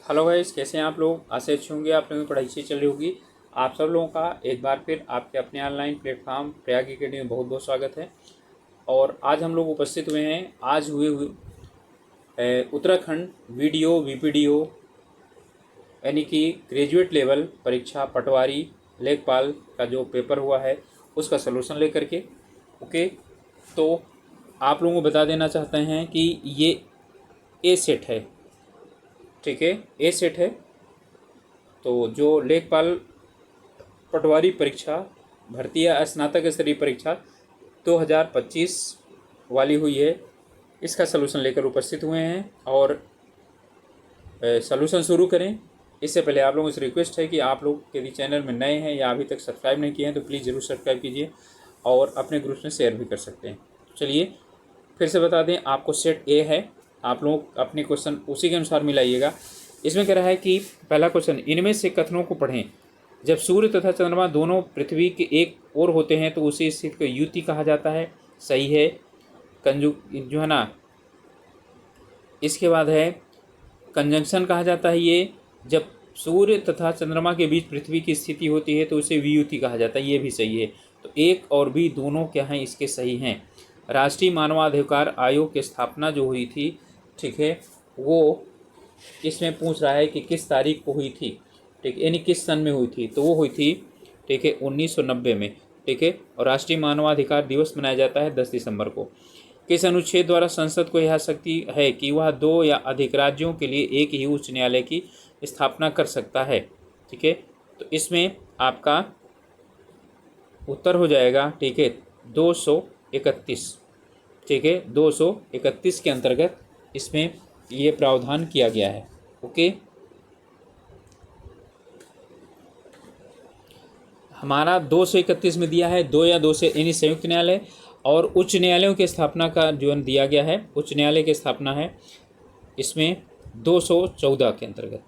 Hello guys, कैसे हैं आप लोग। आशा अच्छी होंगे, आप लोगों की पढ़ाई अच्छी चल रही होगी। आप सब लोगों का एक बार फिर आपके अपने ऑनलाइन प्लेटफॉर्म प्रयाग अकेडमी में बहुत बहुत स्वागत है। और आज हम लोग उपस्थित हुए हैं, आज हुए उत्तराखंड वीडियो वीपीडीओ यानी कि ग्रेजुएट लेवल परीक्षा पटवारी लेखपाल का जो पेपर हुआ है उसका सलूशन लेकर के। ओके, तो आप लोगों को बता देना चाहते हैं कि ये ए सेट है, ठीक है, ए सेट है। तो जो लेखपाल पटवारी परीक्षा भर्ती या स्नातक स्तरीय परीक्षा 2025 वाली हुई है, इसका सलूशन लेकर उपस्थित हुए हैं। और सलूशन शुरू करें इससे पहले आप लोगों से रिक्वेस्ट है कि आप लोग यदि चैनल में नए हैं या अभी तक सब्सक्राइब नहीं किए हैं तो प्लीज़ ज़रूर सब्सक्राइब कीजिए और अपने ग्रुप्स में शेयर भी कर सकते हैं। चलिए फिर से बता दें, आपको सेट ए है, आप लोग अपने क्वेश्चन उसी के अनुसार मिलाइएगा। इसमें कह रहा है कि पहला क्वेश्चन, इनमें से कथनों को पढ़ें। जब सूर्य तथा चंद्रमा दोनों पृथ्वी के एक ओर होते हैं तो उसी स्थिति को युति कहा जाता है। सही है। कंजु जो है ना, इसके बाद है कंजंक्शन कहा जाता है। ये जब सूर्य तथा चंद्रमा के बीच पृथ्वी की स्थिति होती है तो उसे वियुति कहा जाता है। ये भी सही है। तो एक और भी दोनों क्या हैं, इसके सही हैं। राष्ट्रीय मानवाधिकार आयोग की स्थापना जो हुई थी, ठीक है, वो इसमें पूछ रहा है कि किस तारीख को हुई थी, ठीक, यानी किस सन में हुई थी। तो वो हुई थी, ठीक है, 1990 में, ठीक है। और राष्ट्रीय मानवाधिकार दिवस मनाया जाता है 10 दिसंबर को। किस अनुच्छेद द्वारा संसद को यह शक्ति है कि वह 2 या अधिक राज्यों के लिए एक ही उच्च न्यायालय की स्थापना कर सकता है, ठीक है। तो इसमें आपका उत्तर हो जाएगा, ठीक है, 231, ठीक है, 231 के अंतर्गत इसमें ये प्रावधान किया गया है। ओके, हमारा 231 में दिया है 2 या 2 से, यानी संयुक्त न्यायालय। और उच्च न्यायालयों की स्थापना का जो दिया गया है, उच्च न्यायालय की स्थापना है इसमें 214 के अंतर्गत,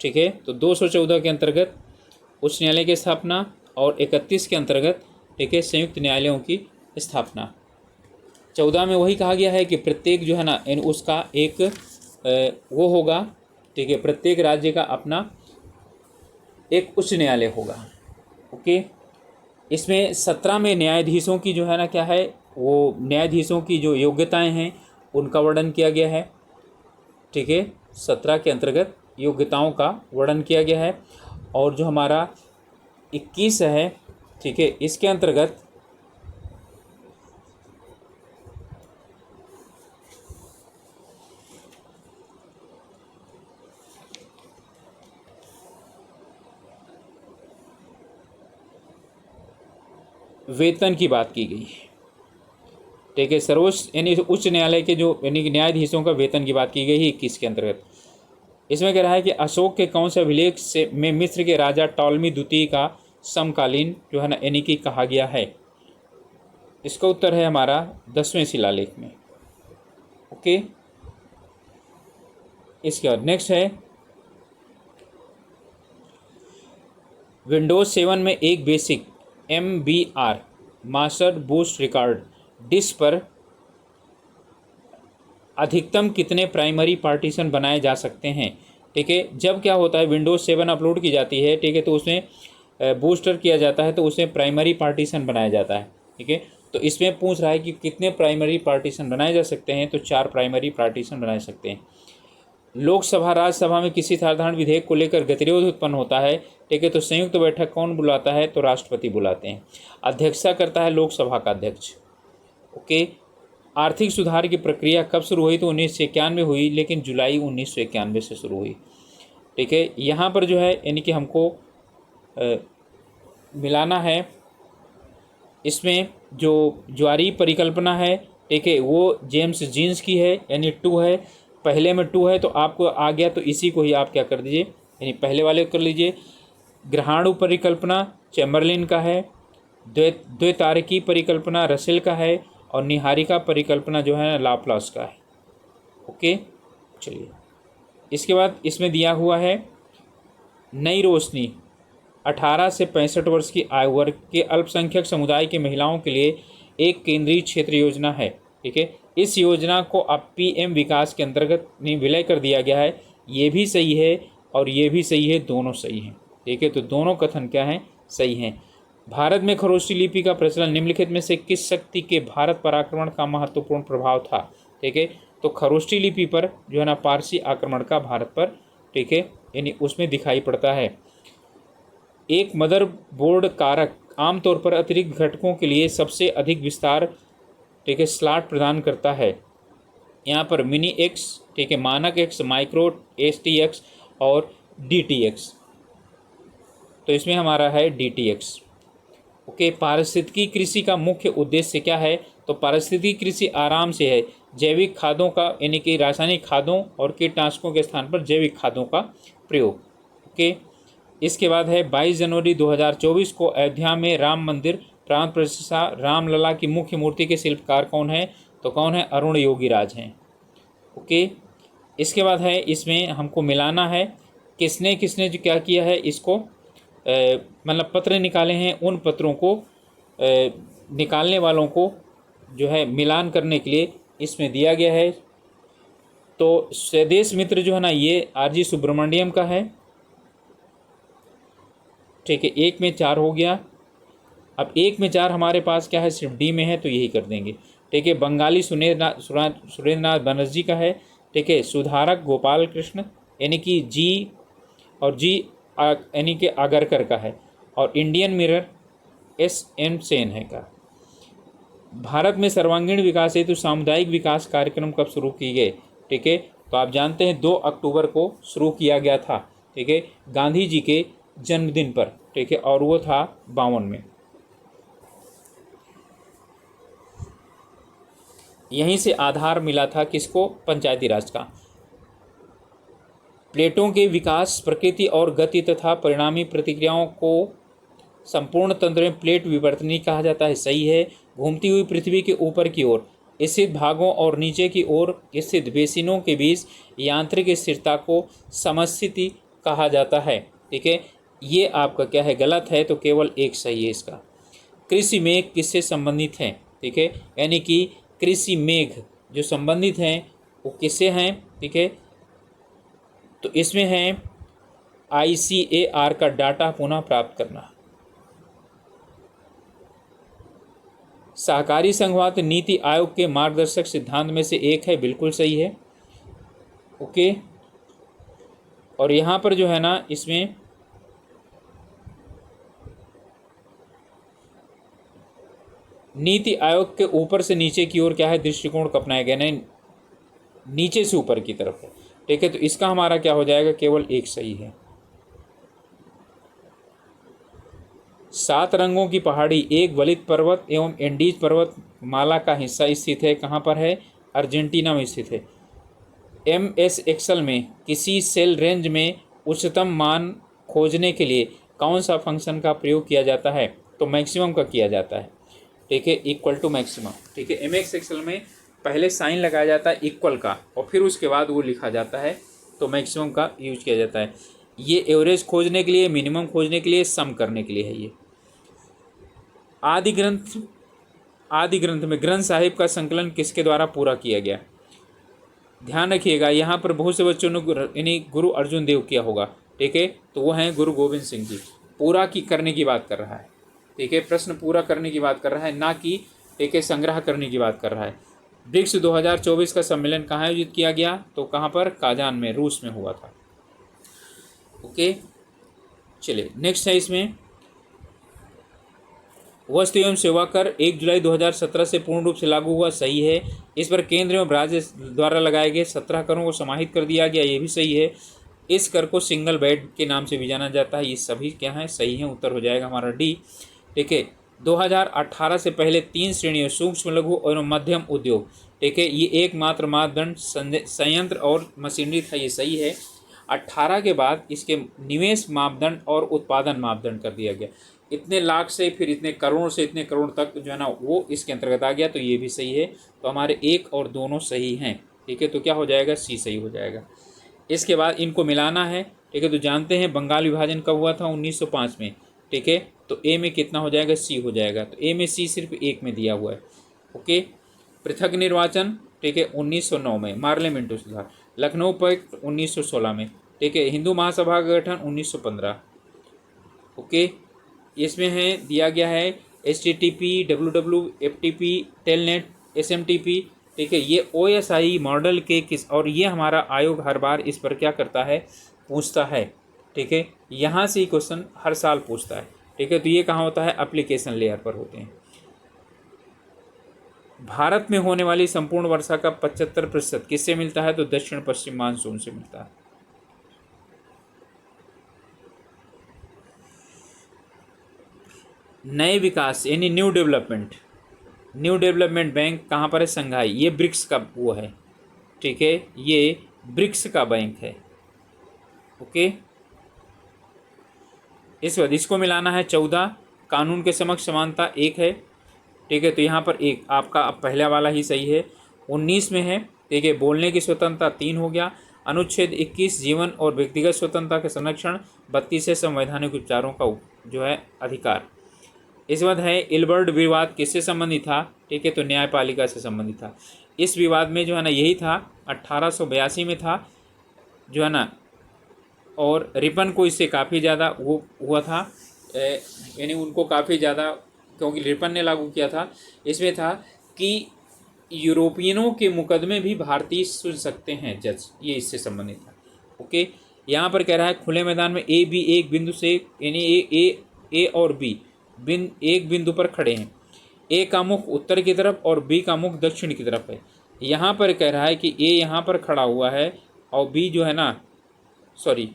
ठीक है। तो 214 के अंतर्गत उच्च न्यायालय की स्थापना और 31 के अंतर्गत, ठीक है, संयुक्त न्यायालयों की स्थापना। 14 में वही कहा गया है कि प्रत्येक जो है ना, उसका एक वो होगा, ठीक है, प्रत्येक राज्य का अपना एक उच्च न्यायालय होगा। ओके, इसमें 17 में न्यायाधीशों की जो है ना क्या है, वो न्यायाधीशों की जो योग्यताएं हैं उनका वर्णन किया गया है, ठीक है। 17 के अंतर्गत योग्यताओं का वर्णन किया गया है। और जो हमारा 21 है, ठीक है, इसके अंतर्गत वेतन की बात की गई, ठीक है। सर्वोच्च यानी उच्च न्यायालय के जो यानी कि न्यायाधीशों का वेतन की बात की गई है 21 के अंतर्गत। इसमें कह रहा है कि अशोक के कौन से अभिलेख से में मिस्र के राजा टॉलमी द्वितीय का समकालीन जो है ना यानी कि कहा गया है। इसका उत्तर है हमारा 10वें शिलालेख में। ओके, इसके बाद नेक्स्ट है, विंडोज 7 में एक basic MBR master boost record disk पर अधिकतम कितने प्राइमरी पार्टीशन बनाए जा सकते हैं, ठीक है। जब क्या होता है, विंडोज 7 अपलोड की जाती है, ठीक है, तो उसमें बूस्टर किया जाता है तो उसमें प्राइमरी पार्टीशन बनाया जाता है, ठीक है। तो इसमें पूछ रहा है कि कितने प्राइमरी पार्टीशन बनाए जा सकते हैं, तो 4 प्राइमरी पार्टीशन बनाए सकते हैं। लोकसभा राज्यसभा में किसी साधारण विधेयक को लेकर गतिरोध उत्पन्न होता है, ठीक है, तो संयुक्त बैठक कौन बुलाता है, तो राष्ट्रपति बुलाते हैं। अध्यक्षता करता है लोकसभा का अध्यक्ष। ओके, आर्थिक सुधार की प्रक्रिया कब शुरू हुई, तो 1991 हुई, लेकिन जुलाई 1991 से शुरू हुई, ठीक है। यहाँ पर जो है यानी कि हमको मिलाना है, इसमें जो ज्वारी परिकल्पना है, ठीक है, वो जेम्स जीन्स की है, यानी 2 है, पहले में 2 है तो आपको आ गया, तो इसी को ही आप क्या कर दीजिए, यानी पहले वाले को कर लीजिए। ग्रहाणु परिकल्पना चैम्बरलिन का है, द्वैतारकी परिकल्पना रसेल का है, और निहारिका परिकल्पना जो है लाप्लास का है। ओके, चलिए इसके बाद इसमें दिया हुआ है नई रोशनी 18 से 65 वर्ष की आयु वर्ग के अल्पसंख्यक समुदाय की महिलाओं के लिए एक केंद्रीय क्षेत्र योजना है, ठीक है। इस योजना को अब PM विकास के अंतर्गत विलय कर दिया गया है, ये भी सही है और ये भी सही है, दोनों सही हैं। ठीक है, तो दोनों कथन क्या हैं, सही हैं। भारत में खरोष्ठी लिपि का प्रचलन निम्नलिखित में से किस शक्ति के भारत पर आक्रमण का महत्वपूर्ण प्रभाव था? ठीक है, तो खरोष्ठी लिपि पर जो है ना पारसी आक्रमण का भारत पर, ठीक है, यानी उसमें दिखाई पड़ता है। एक मदरबोर्ड कारक आमतौर पर अतिरिक्त घटकों के लिए सबसे अधिक विस्तार, ठीक है, स्लॉट प्रदान करता है। यहाँ पर मिनी एक्स, ठीक है, मानक एक्स, माइक्रो STX और DTX। तो इसमें हमारा है DTX। ओके, पारिस्थितिकी कृषि का मुख्य उद्देश्य क्या है? तो पारिस्थितिकी कृषि आराम से है जैविक खादों का, यानी कि रासायनिक खादों और कीटनाशकों के स्थान पर जैविक खादों का प्रयोग। ओके, इसके बाद है 22 जनवरी 2024 को अयोध्या में राम मंदिर प्राण प्रतिष्ठा, रामलला की मुख्य मूर्ति के शिल्पकार कौन है? तो कौन है? अरुण योगीराज हैं। ओके, इसके बाद है इसमें हमको मिलाना है किसने किसने जो क्या किया है, इसको मतलब पत्र निकाले हैं, उन पत्रों को निकालने वालों को जो है मिलान करने के लिए इसमें दिया गया है। तो स्वदेश मित्र जो है ना, ये RG सुब्रमण्यम का है। ठीक है, 1 में 4 हो गया। अब 1 में 4 हमारे पास क्या है, सिर्फ D में है, तो यही कर देंगे। ठीक है, बंगाली सुरेंद्रनाथ बनर्जी का है। ठीक है, सुधारक गोपाल कृष्ण यानी कि G और G यानी कि आगरकर का है। और इंडियन मिरर SM सेन है का। भारत में सर्वांगीण विकास हेतु सामुदायिक विकास कार्यक्रम कब शुरू किए गए? ठीक है, तो आप जानते हैं 2 अक्टूबर को शुरू किया गया था। ठीक है, गांधी जी के जन्मदिन पर। ठीक है, और वो था 52 में। यहीं से आधार मिला था किसको? पंचायती राज का। प्लेटों के विकास, प्रकृति और गति तथा परिणामी प्रतिक्रियाओं को संपूर्ण तंत्र में प्लेट विवर्तनी कहा जाता है। सही है। घूमती हुई पृथ्वी के ऊपर की ओर स्थित भागों और नीचे की ओर स्थित बेसिनों के बीच यांत्रिक स्थिरता को समस्थिति कहा जाता है। ठीक है, ये आपका क्या है, गलत है, तो केवल एक सही है इसका। कृषि मेघ किससे संबंधित हैं? ठीक है, यानी कि कृषि मेघ जो संबंधित हैं वो किससे हैं? ठीक है, तो इसमें है ICAR का डाटा पुनः प्राप्त करना। सहकारी संघवाद नीति आयोग के मार्गदर्शक सिद्धांत में से एक है, बिल्कुल सही है। ओके, और यहाँ पर जो है ना, इसमें नीति आयोग के ऊपर से नीचे की ओर क्या है, दृष्टिकोण अपनाया गया, नहीं नीचे से ऊपर की तरफ है। ठीक है, तो इसका हमारा क्या हो जाएगा, केवल एक सही है। 7 रंगों की पहाड़ी एक वलित पर्वत एवं एंडीज पर्वत माला का हिस्सा स्थित है। कहाँ पर है? अर्जेंटीना में स्थित है। MS एक्सेल में किसी सेल रेंज में उच्चतम मान खोजने के लिए कौन सा फंक्शन का प्रयोग किया जाता है? तो मैक्सिमम का किया जाता है। ठीक है, इक्वल टू मैक्सिमम। ठीक है, MS एक्सेल में पहले साइन लगाया जाता है इक्वल का और फिर उसके बाद वो लिखा जाता है, तो मैक्सिमम का यूज किया जाता है। ये एवरेज खोजने के लिए, मिनिमम खोजने के लिए, सम करने के लिए है ये। आदि ग्रंथ में ग्रंथ साहिब का संकलन किसके द्वारा पूरा किया गया? ध्यान रखिएगा, यहाँ पर बहुत से बच्चों ने यानी गुरु अर्जुन देव किया होगा। ठीक है, तो वो हैं गुरु गोविंद सिंह जी। पूरा करने की बात कर रहा है। ठीक है, प्रश्न पूरा करने की बात कर रहा है, ना कि ठीक है संग्रह करने की बात कर रहा है। ब्रिक्स 2024 का सम्मेलन कहाँ आयोजित किया गया? तो कहाँ पर? काजान में, रूस में हुआ था। ओके, चलिए नेक्स्ट है इसमें वस्तु एवं सेवा कर 1 जुलाई 2017 से पूर्ण रूप से लागू हुआ। सही है। इस पर केंद्र एवं राज्य द्वारा लगाए गए 17 करों को समाहित कर दिया गया। ये भी सही है। इस कर को सिंगल बेड के नाम से भी जाना जाता है। ये सभी क्या है, सही है। उत्तर हो जाएगा हमारा D। ठीक है, 2018 से पहले 3 श्रेणियों सूक्ष्म लघु और मध्यम उद्योग, ठीक है, ये एकमात्र मापदंड संयंत्र और मशीनरी था। ये सही है। 18 के बाद इसके निवेश मापदंड और उत्पादन मापदंड कर दिया गया। इतने लाख से फिर इतने करोड़ से इतने करोड़ तक जो है ना वो इसके अंतर्गत आ गया, तो ये भी सही है। तो हमारे 1 और दोनों सही हैं। ठीक है, तो क्या हो जाएगा, C सही हो जाएगा। इसके बाद इनको मिलाना है। ठीक है, तो जानते हैं बंगाल विभाजन कब हुआ था? 1905 में। ठीक है, तो A में कितना हो जाएगा, C हो जाएगा। तो A में C सिर्फ 1 में दिया हुआ है। ओके, पृथक निर्वाचन, ठीक है, 1909 में मार्ले मिंटो सुधार। लखनऊ पैक्ट 1916 में, ठीक है। हिंदू महासभा का गठन 1915, ओके। इसमें है दिया गया है HTTP, WWFTP, टेलनेट, SMTP, ठीक है। ये OSI मॉडल के किस, और ये हमारा आयोग हर बार इस पर क्या करता है, पूछता है, ठीक है। यहाँ से क्वेश्चन हर साल पूछता है, ठीक है। तो ये कहाँ होता है, एप्लीकेशन लेयर पर होते हैं। भारत में होने वाली संपूर्ण वर्षा का 75% किससे मिलता है, तो दक्षिण पश्चिम मानसून से मिलता है। नए विकास यानी न्यू डेवलपमेंट बैंक कहाँ पर है, संघाई। ये ब्रिक्स का वो है, ठीक है, ये ब्रिक्स का बैंक है, ओके। इस बाद इसको मिलाना है 14, कानून के समक्ष समानता 1 है, ठीक है। तो यहाँ पर एक आपका अब पहला वाला ही सही है। 19 में है, ठीक है, बोलने की स्वतंत्रता 3 हो गया। अनुच्छेद 21 जीवन और व्यक्तिगत स्वतंत्रता के संरक्षण। 32 है संवैधानिक उपचारों का जो है अधिकार। इस बाद है इलबर्ट विवाद किससे संबंधित था, ठीक है, तो न्यायपालिका से संबंधित था। इस विवाद में जो है ना यही था 1882 में था जो है ना, और रिपन को इससे काफ़ी ज़्यादा वो हुआ था, यानी उनको काफ़ी ज़्यादा, क्योंकि रिपन ने लागू किया था। इसमें था कि यूरोपियनों के मुकदमे भी भारतीय सुन सकते हैं जज, ये इससे संबंधित था, ओके। यहाँ पर कह रहा है खुले मैदान में ए बी एक बिंदु से, यानी ए और बी एक बिंदु पर खड़े हैं। ए का मुख उत्तर की तरफ और बी का मुख दक्षिण की तरफ है। यहाँ पर कह रहा है कि ए यहाँ पर खड़ा हुआ है और बी जो है ना, सॉरी,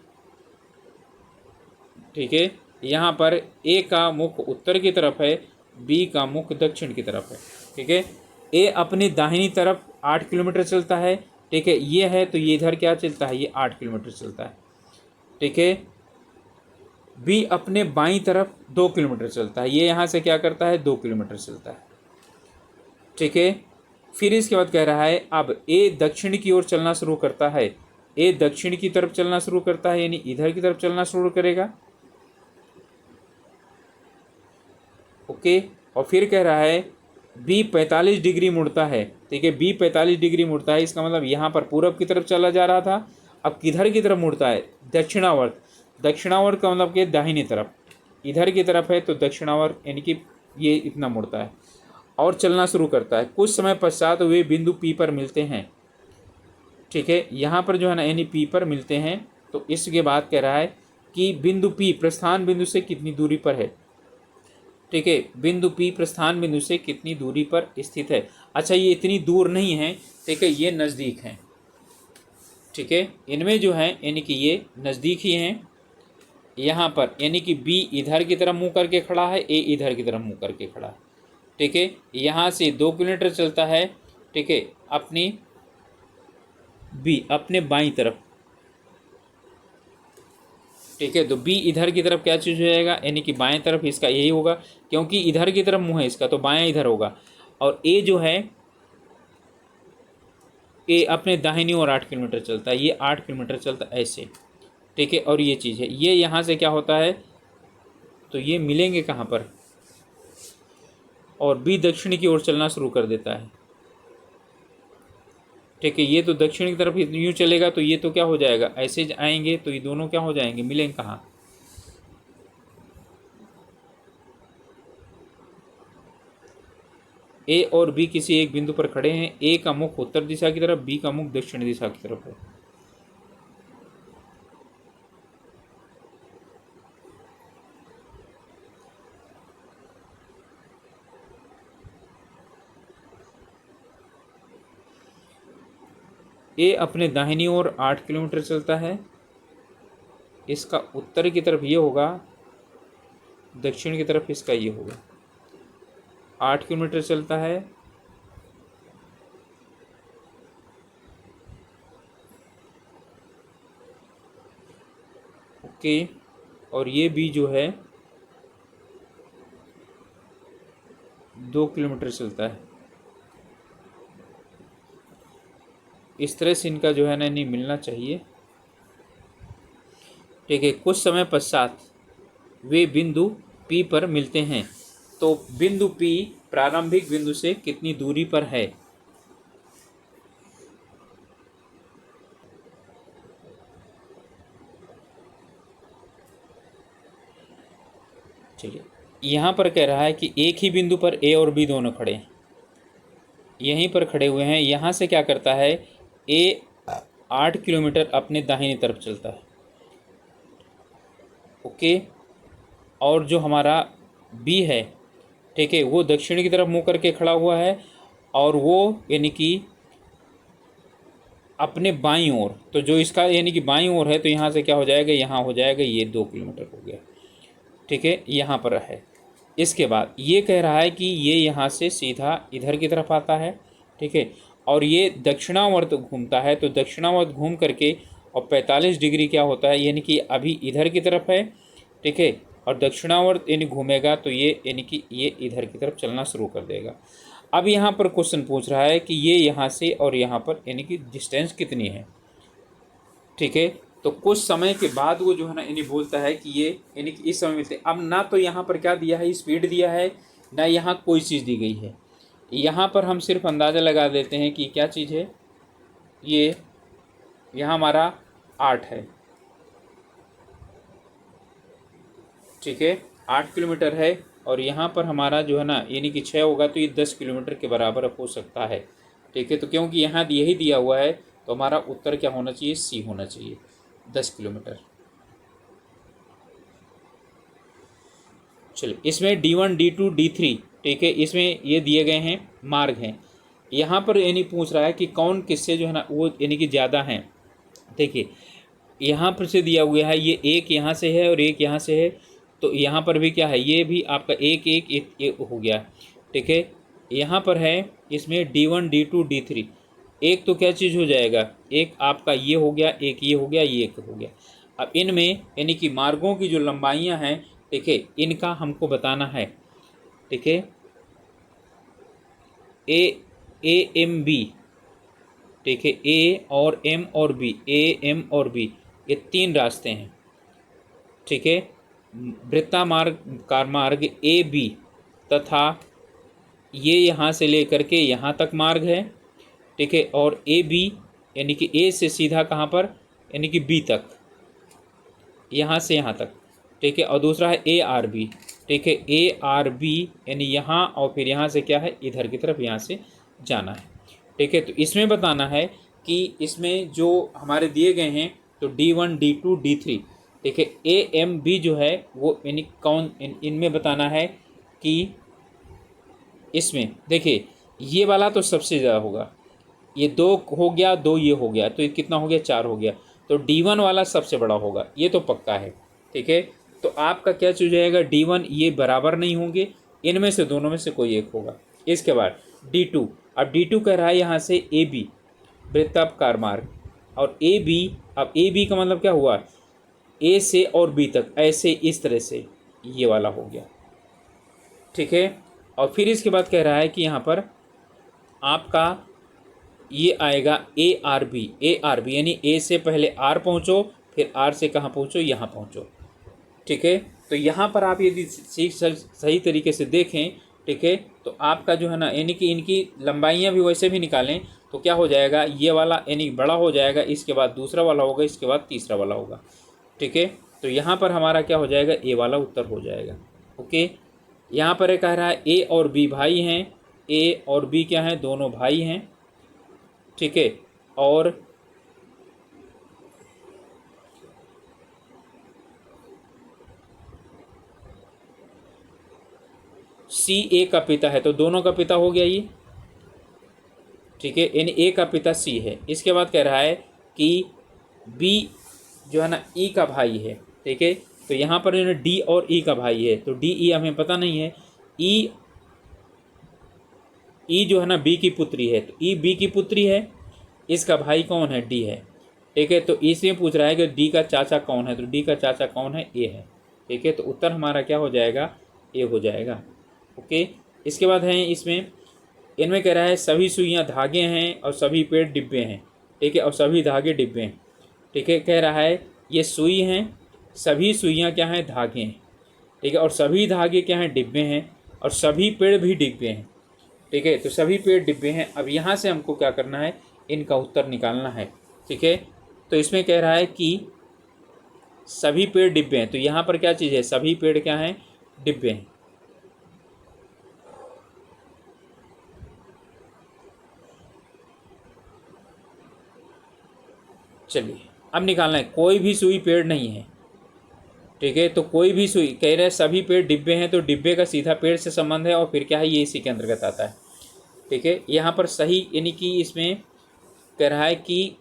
ठीक है, यहाँ पर ए का मुख उत्तर की तरफ है, बी का मुख दक्षिण की तरफ है, ठीक है। ए अपनी दाहिनी तरफ 8 किलोमीटर चलता है, ठीक है, ये है, तो ये इधर क्या चलता है, ये 8 किलोमीटर चलता है, ठीक है। बी अपने बाईं तरफ 2 किलोमीटर चलता है, ये यहाँ से क्या करता है, 2 किलोमीटर चलता है, ठीक है। फिर इसके बाद कह रहा है अब ए दक्षिण की ओर चलना शुरू करता है, ए दक्षिण की तरफ चलना शुरू करता है, यानी इधर की तरफ चलना शुरू करेगा, ओके। और फिर कह रहा है बी 45 डिग्री मुड़ता है, ठीक है, बी 45 डिग्री मुड़ता है। इसका मतलब यहाँ पर पूरब की तरफ चला जा रहा था, अब किधर की तरफ मुड़ता है, दक्षिणावर्त। दक्षिणावर्त का मतलब कि दाहिनी तरफ, इधर की तरफ है तो दक्षिणावर्त, यानी कि ये इतना मुड़ता है और चलना शुरू करता है। कुछ समय पश्चात वे बिंदु पी पर मिलते हैं, ठीक है, यहाँ पर जो है ना यानी पी पर मिलते हैं। तो इसके बाद कह रहा है कि बिंदु पी प्रस्थान बिंदु से कितनी दूरी पर है, ठीक है, बिंदु पी प्रस्थान बिंदु से कितनी दूरी पर स्थित है। अच्छा, ये इतनी दूर नहीं है, ठीक है, ये नज़दीक हैं, ठीक है, इनमें जो है यानी कि ये नज़दीक ही हैं। यहाँ पर यानी कि बी इधर की तरफ मुंह करके खड़ा है, ए इधर की तरफ मुंह करके खड़ा है, ठीक है। यहाँ से 2 किलोमीटर चलता है, ठीक है, अपनी बी अपने बाईं तरफ, ठीक है। तो बी इधर की तरफ क्या चीज़ हो जाएगा, यानी कि बाएं तरफ इसका यही होगा, क्योंकि इधर की तरफ मुंह है इसका, तो बाएं इधर होगा। और ए जो है, ए अपने दाहिनी ओर 8 किलोमीटर चलता है, ये 8 किलोमीटर चलता है ऐसे, ठीक है। और ये चीज़ है, ये यहाँ से क्या होता है, तो ये मिलेंगे कहाँ पर, और बी दक्षिण की ओर चलना शुरू कर देता है, ठीक है। ये तो दक्षिण की तरफ यूँ चलेगा, तो ये तो क्या हो जाएगा, ऐसे आएंगे, तो ये दोनों क्या हो जाएंगे, मिलेंगे कहाँ, ए और बी किसी एक बिंदु पर खड़े हैं। ए का मुख उत्तर दिशा की तरफ, बी का मुख दक्षिण दिशा की तरफ है। ए अपने दाहिनी ओर 8 किलोमीटर चलता है, इसका उत्तर की तरफ ये होगा, दक्षिण की तरफ इसका ये होगा, 8 किलोमीटर चलता है, ओके। और ये भी जो है 2 किलोमीटर चलता है। इस तरह से इनका जो है ना नहीं मिलना चाहिए, ठीक है। कुछ समय पश्चात वे बिंदु पी पर मिलते हैं, तो बिंदु पी प्रारंभिक बिंदु से कितनी दूरी पर है, चलिए, यहाँ पर कह रहा है कि एक ही बिंदु पर ए और बी दोनों खड़े हैं, यहीं पर खड़े हुए हैं। यहाँ से क्या करता है, ए 8 किलोमीटर अपने दाहिनी तरफ चलता है, ओके। और जो हमारा बी है, ठीक है, वो दक्षिण की तरफ मुँह करके खड़ा हुआ है, और वो यानी कि अपने बाईं ओर, तो जो इसका यानी कि बाईं ओर है, तो यहाँ से क्या हो जाएगा, यहाँ हो जाएगा, ये 2 किलोमीटर हो गया, ठीक है, यहाँ पर है। इसके बाद ये कह रहा है कि ये यहाँ से सीधा इधर की तरफ आता है, ठीक है, और ये दक्षिणावर्त घूमता है, तो दक्षिणावर्त घूम करके और 45 डिग्री क्या होता है, यानी कि अभी इधर की तरफ है, ठीक है, और दक्षिणावर्त यानी घूमेगा तो ये यानी कि ये इधर की तरफ चलना शुरू कर देगा। अब यहाँ पर क्वेश्चन पूछ रहा है कि ये यहाँ से और यहाँ पर यानी कि डिस्टेंस कितनी है, ठीक है। तो कुछ समय के बाद वो जो है ना यानी बोलता है कि ये यानी कि इस समय मिलते हैं। अब ना तो यहाँ पर क्या दिया है, स्पीड दिया है, ना यहाँ कोई चीज़ दी गई है। यहाँ पर हम सिर्फ अंदाज़ा लगा देते हैं कि क्या चीज़ है, ये यहाँ हमारा 8 है, ठीक है, 8 किलोमीटर है, और यहाँ पर हमारा जो है ना यानी कि 6 होगा, तो ये 10 किलोमीटर के बराबर हो सकता है, ठीक है। तो क्योंकि यहाँ यही दिया हुआ है, तो हमारा उत्तर क्या होना चाहिए, सी होना चाहिए, 10 किलोमीटर। चलिए, इसमें D1 D2 D3, ठीक है, इसमें ये दिए गए हैं मार्ग हैं। यहाँ पर यानी पूछ रहा है कि कौन किससे जो है ना वो यानी कि ज़्यादा हैं। देखिए, यहाँ पर से दिया हुआ है, ये एक यहाँ से है और एक यहाँ से है, तो यहाँ पर भी क्या है, ये भी आपका एक हो गया, ठीक है। यहाँ पर है इसमें D1 D2 D3, एक तो क्या चीज़ हो जाएगा, एक आपका ये हो गया, एक ये हो गया, ये एक हो गया। अब इनमें यानी कि मार्गों की जो लंबाइयाँ हैं, ठीक है, इनका हमको बताना है, ठीक है। A M B, ठीक है, A और M और B, A M और B, ये 3 रास्ते हैं, ठीक है। वृत्तामार्ग कारमार्ग AB तथा ये यहाँ से लेकर के यहाँ तक मार्ग है, ठीक है, और AB यानी कि A से सीधा कहाँ पर, यानी कि B तक, यहाँ से यहाँ तक, ठीक है। और दूसरा है ARB, ठीक है, ARB यानी यहाँ, और फिर यहाँ से क्या है, इधर की तरफ यहाँ से जाना है, ठीक है। तो इसमें बताना है कि इसमें जो हमारे दिए गए हैं, तो D1 D2 D3, ठीक है, AMB जो है वो यानी कौन, इनमें बताना है कि इसमें देखिए ये वाला तो सबसे ज़्यादा होगा, ये 2 हो गया, 2 ये हो गया, तो ये कितना हो गया, 4 हो गया, तो D1 वाला सबसे बड़ा होगा, ये तो पक्का है, ठीक है। तो आपका क्या चूज जाएगा, D1, ये बराबर नहीं होंगे, इनमें से दोनों में से कोई एक होगा। इसके बाद D2, अब D2 कह रहा है यहाँ से AB वृत्ताकार मार्ग, और AB, अब AB का मतलब क्या हुआ, A से और B तक, ऐसे इस तरह से ये वाला हो गया, ठीक है। और फिर इसके बाद कह रहा है कि यहाँ पर आपका ये आएगा ARB यानी A से पहले R पहुँचो, फिर R से कहाँ पहुँचो, यहाँ पहुँचो, ठीक है। तो यहाँ पर आप यदि सही तरीके से देखें, ठीक है, तो आपका जो है ना यानी कि इनकी लंबाइयाँ भी वैसे भी निकालें, तो क्या हो जाएगा, ये वाला यानी बड़ा हो जाएगा, इसके बाद दूसरा वाला होगा, इसके बाद तीसरा वाला होगा, ठीक है। तो यहाँ पर हमारा क्या हो जाएगा, ए वाला उत्तर हो जाएगा, ओके। यहाँ पर ये कह रहा है A और B भाई हैं, A और B क्या हैं, दोनों भाई हैं, ठीक है। और C A का पिता है, तो दोनों का पिता हो गया ये, ठीक है, यानी A का पिता C है। इसके बाद कह रहा है कि B जो है ना E का भाई है, ठीक है। तो यहाँ पर जो है D और E का भाई है, तो D E हमें पता नहीं है, E जो है ना B की पुत्री है, तो E B की पुत्री है, इसका भाई कौन है, D है, ठीक है। तो इसमें पूछ रहा है कि D का चाचा कौन है, तो D का चाचा कौन है, A है, ठीक है। तो उत्तर हमारा क्या हो जाएगा, A हो जाएगा, ओके। इसके बाद है इसमें, इनमें कह रहा है सभी सुइयाँ धागे हैं और सभी पेड़ डिब्बे हैं, ठीक है, और सभी धागे डिब्बे हैं, ठीक है। कह रहा है ये सुई हैं, सभी सुइयाँ क्या हैं, धागे हैं, ठीक है, और सभी धागे क्या हैं, डिब्बे हैं, और सभी पेड़ भी डिब्बे हैं, ठीक है। तो सभी पेड़ डिब्बे हैं। अब यहाँ से हमको क्या करना है, इनका उत्तर निकालना है, ठीक है। तो इसमें कह रहा है कि सभी पेड़ डिब्बे हैं, तो यहाँ पर क्या चीज़ है, सभी पेड़ क्या हैं, डिब्बे हैं। चलिए अब निकालना है, कोई भी सुई पेड़ नहीं है, ठीक है। तो कोई भी सुई, कह रहे हैं सभी पेड़ डिब्बे हैं, तो डिब्बे का सीधा पेड़ से संबंध है और फिर क्या है, ये इसी के अंतर्गत आता है, ठीक है। यहाँ पर सही यानी कि इसमें कह रहा है कि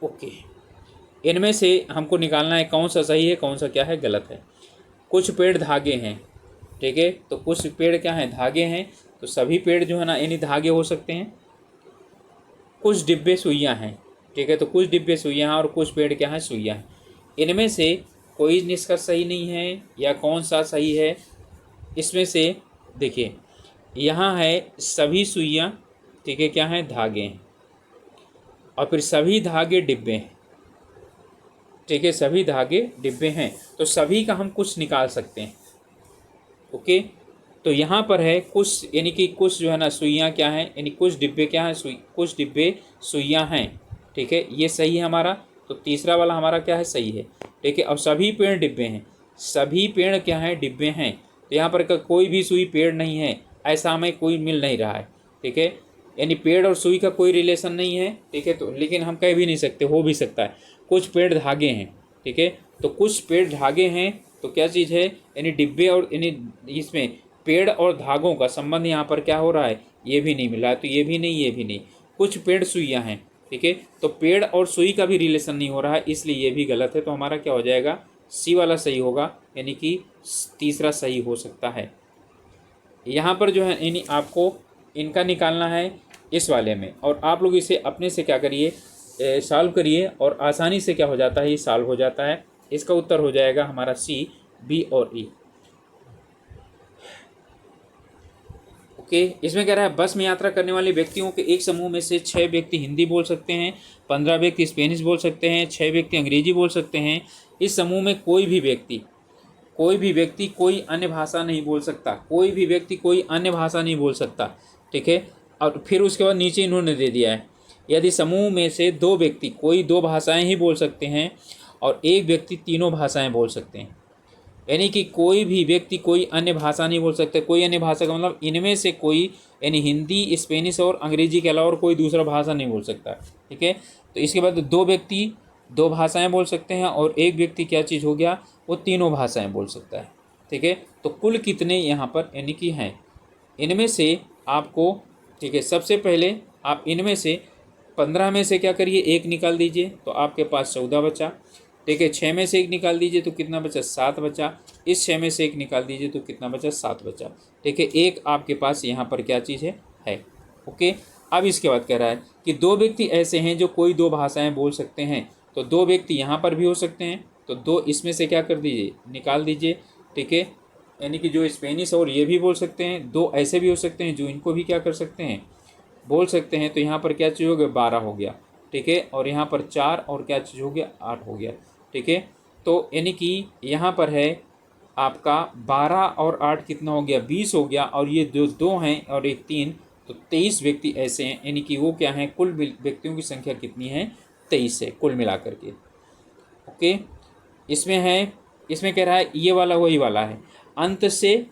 ओके, इनमें से हमको निकालना है कौन सा सही है कौन सा क्या है गलत है। कुछ पेड़ धागे हैं, ठीक है, तो कुछ पेड़ क्या हैं, धागे हैं, तो सभी पेड़ जो है ना यानी धागे हो सकते हैं। कुछ डिब्बे सुइयाँ हैं, ठीक है, तो कुछ डिब्बे सुइयाँ हैं और कुछ पेड़ क्या हैं, सुइयाँ हैं। इनमें से कोई निष्कर्ष सही नहीं है या कौन सा सही है, इसमें से देखिए यहाँ है सभी सुइयाँ, ठीक है, क्या हैं, धागे हैं, और फिर सभी धागे डिब्बे हैं, ठीक है, सभी धागे डिब्बे हैं, तो सभी का हम कुछ निकाल सकते हैं। ओके, तो यहाँ पर है कुछ यानी कि कुछ जो है ना सुइयाँ क्या हैं, यानी कुछ डिब्बे क्या हैं, कुछ डिब्बे सुइयाँ हैं, ठीक है, ये सही है हमारा। तो तीसरा वाला हमारा क्या है, सही है, ठीक है। और सभी पेड़ डिब्बे हैं, सभी पेड़ क्या हैं, डिब्बे हैं। तो यहाँ पर कोई भी सुई पेड़ नहीं है, ऐसा हमें कोई मिल नहीं रहा है, ठीक है, यानी पेड़ और सुई का कोई रिलेशन नहीं है, ठीक है। तो लेकिन हम कह भी नहीं सकते, हो भी सकता है कुछ पेड़ धागे हैं, ठीक है, तो कुछ पेड़ धागे हैं, तो क्या चीज़ है, यानी डिब्बे और यानी इसमें पेड़ और धागों का संबंध यहाँ पर क्या हो रहा है, ये भी नहीं मिल रहा है, तो ये भी नहीं, ये भी नहीं। कुछ पेड़ सुइयाँ हैं, ठीक है, तो पेड़ और सुई का भी रिलेशन नहीं हो रहा है, इसलिए ये भी गलत है। तो हमारा क्या हो जाएगा, सी वाला सही होगा, यानी कि तीसरा सही हो सकता है। यहाँ पर जो है यानी आपको इनका निकालना है इस वाले में, और आप लोग इसे अपने से क्या करिए, सॉल्व करिए, और आसानी से क्या हो जाता है, ये सॉल्व हो जाता है। इसका उत्तर हो जाएगा हमारा सी, बी और ई। ओके, इसमें कह रहा है बस में यात्रा करने वाले व्यक्तियों के एक समूह में से 6 व्यक्ति हिंदी बोल सकते हैं, 15 व्यक्ति स्पेनिश बोल सकते हैं, 6 व्यक्ति अंग्रेजी बोल सकते हैं। इस समूह में कोई भी व्यक्ति कोई अन्य भाषा नहीं बोल सकता, कोई भी व्यक्ति कोई अन्य भाषा नहीं बोल सकता, ठीक है। और फिर उसके बाद नीचे इन्होंने दे दिया है, यदि समूह में से 2 व्यक्ति कोई 2 भाषाएं ही बोल सकते हैं और एक व्यक्ति तीनों भाषाएं बोल सकते हैं, यानी कि कोई भी व्यक्ति कोई अन्य भाषा नहीं बोल सकता। कोई अन्य भाषा का मतलब इनमें से कोई, यानी हिंदी, स्पेनिश और अंग्रेजी के अलावा और कोई दूसरा भाषा नहीं बोल सकता, ठीक है। तो इसके बाद 2 व्यक्ति 2 भाषाएं बोल सकते हैं और एक व्यक्ति क्या चीज़ हो गया, वो तीनों भाषाएं बोल सकता है, ठीक है। तो कुल कितने यहाँ पर यानी कि हैं, इनमें से आपको, ठीक है, सबसे पहले आप इनमें से 15 में से क्या करिए, 1 निकाल दीजिए, तो आपके पास 14 बचा, ठीक है। 6 में से 1 निकाल दीजिए तो कितना बचा, 7 बचा। इस 6 में से 1 निकाल दीजिए तो कितना बचा, 7 बचा, ठीक है। एक आपके पास यहाँ पर क्या चीज़ है। ओके, अब इसके बाद कह रहा है कि 2 व्यक्ति ऐसे हैं जो कोई 2 भाषाएं बोल सकते हैं, तो 2 व्यक्ति यहाँ पर भी हो सकते हैं, तो 2 इसमें से क्या कर दीजिए, निकाल दीजिए, ठीक है। यानी कि जो स्पेनिश और ये भी बोल सकते हैं, 2 ऐसे भी हो सकते हैं जो इनको भी क्या कर सकते हैं, बोल सकते हैं। तो यहाँ पर क्या चीज़ हो गया, 12 हो गया, ठीक है। और यहाँ पर 4 और क्या चीज़ हो गया, 8 हो गया, ठीक है। तो यानी कि यहाँ पर है आपका 12 और 8 कितना हो गया, 20 हो गया, और ये जो 2 हैं और एक 3, तो 23 व्यक्ति ऐसे हैं, यानी कि वो क्या हैं, कुल व्यक्तियों की संख्या कितनी है, 23 है कुल मिलाकर के। ओके, इसमें है, इसमें कह रहा है ये वाला वही वाला है, अंत से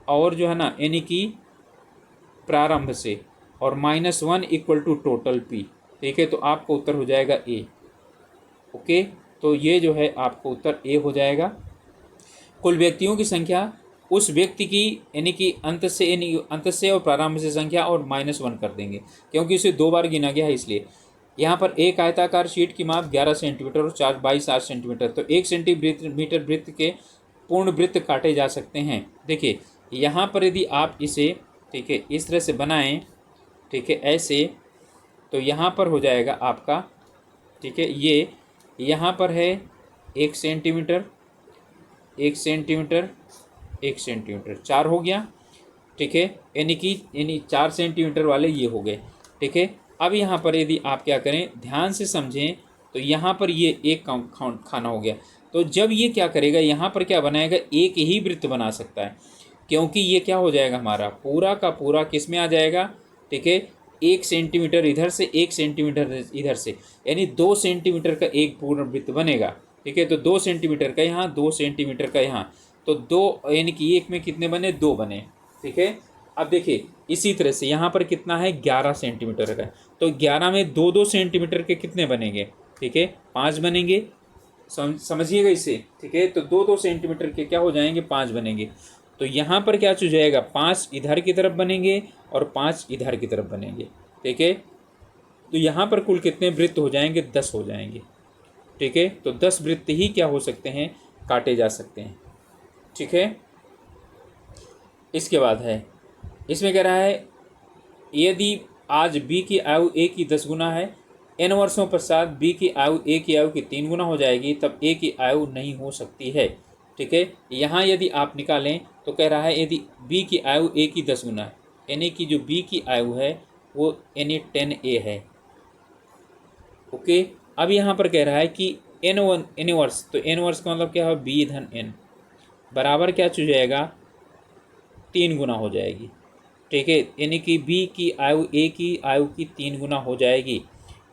और जो है ना यानी कि प्रारंभ से, और -1 इक्वल टू टोटल पी, ठीक है। तो आपका उत्तर हो जाएगा ए। ओके, तो ये जो है आपको उत्तर ए हो जाएगा। कुल व्यक्तियों की संख्या उस व्यक्ति की यानी कि अंत से और प्रारंभ से संख्या और -1 कर देंगे, क्योंकि उसे 2 बार गिना गया है इसलिए। यहाँ पर एक आयताकार शीट की माप 11 सेंटीमीटर और 22 सेंटीमीटर, तो 1 सेंटीमीटर वृत्त के पूर्ण वृत्त काटे जा सकते हैं। देखिए यहाँ पर यदि आप इसे, ठीक है, इस तरह से बनाएं, ठीक है, ऐसे, तो यहाँ पर हो जाएगा आपका, ठीक है, ये यहाँ पर है 1 सेंटीमीटर 1 सेंटीमीटर 1 सेंटीमीटर, 4 हो गया, ठीक है। यानी 4 सेंटीमीटर वाले ये हो गए, ठीक है। अब यहाँ पर यदि आप क्या करें, ध्यान से समझें, तो यहाँ पर ये एक खाना हो गया, तो जब ये क्या करेगा, यहाँ पर क्या बनाएगा, एक ही वृत्त बना सकता है, क्योंकि ये क्या हो जाएगा, हमारा पूरा का पूरा किस में आ जाएगा, ठीक है। 1 सेंटीमीटर इधर से, 1 सेंटीमीटर इधर से, यानी 2 सेंटीमीटर का एक पूर्ण वृत्त बनेगा, ठीक है। तो 2 सेंटीमीटर का यहाँ, 2 सेंटीमीटर का यहाँ, तो 2 यानी कि एक में कितने बने, 2 बने, ठीक है। अब देखिए इसी तरह से यहाँ पर कितना है, 11 सेंटीमीटर का, तो 11 में 2-2 सेंटीमीटर के कितने बनेंगे, ठीक है, 5 बनेंगे। समझिएगा इसे, ठीक है। तो 2-2 सेंटीमीटर के क्या हो जाएंगे, 5 बनेंगे। तो यहाँ पर क्या चीज जाएगा, 5 इधर की तरफ बनेंगे और 5 इधर की तरफ बनेंगे, ठीक है। तो यहाँ पर कुल कितने वृत्त हो जाएंगे, 10 हो जाएंगे, ठीक है। तो 10 वृत्त ही क्या हो सकते हैं, काटे जा सकते हैं, ठीक है। इसके बाद है, इसमें कह रहा है यदि आज बी की आयु ए की 10 गुना है, n वर्षों पश्चात बी की आयु ए की आयु की 3 गुना हो जाएगी, तब ए की आयु नहीं हो सकती है, ठीक है। यहाँ यदि आप निकालें तो कह रहा है यदि बी की आयु ए की 10 गुना है, यानी कि जो बी की आयु है वो यानी 10A है, ओके। अब यहाँ पर कह रहा है कि n वर्ष, तो n वर्ष का मतलब क्या है, b धन n बराबर क्या हो जाएगा, 3 गुना हो जाएगी, ठीक है। यानी कि b की आयु a की आयु की 3 गुना हो जाएगी,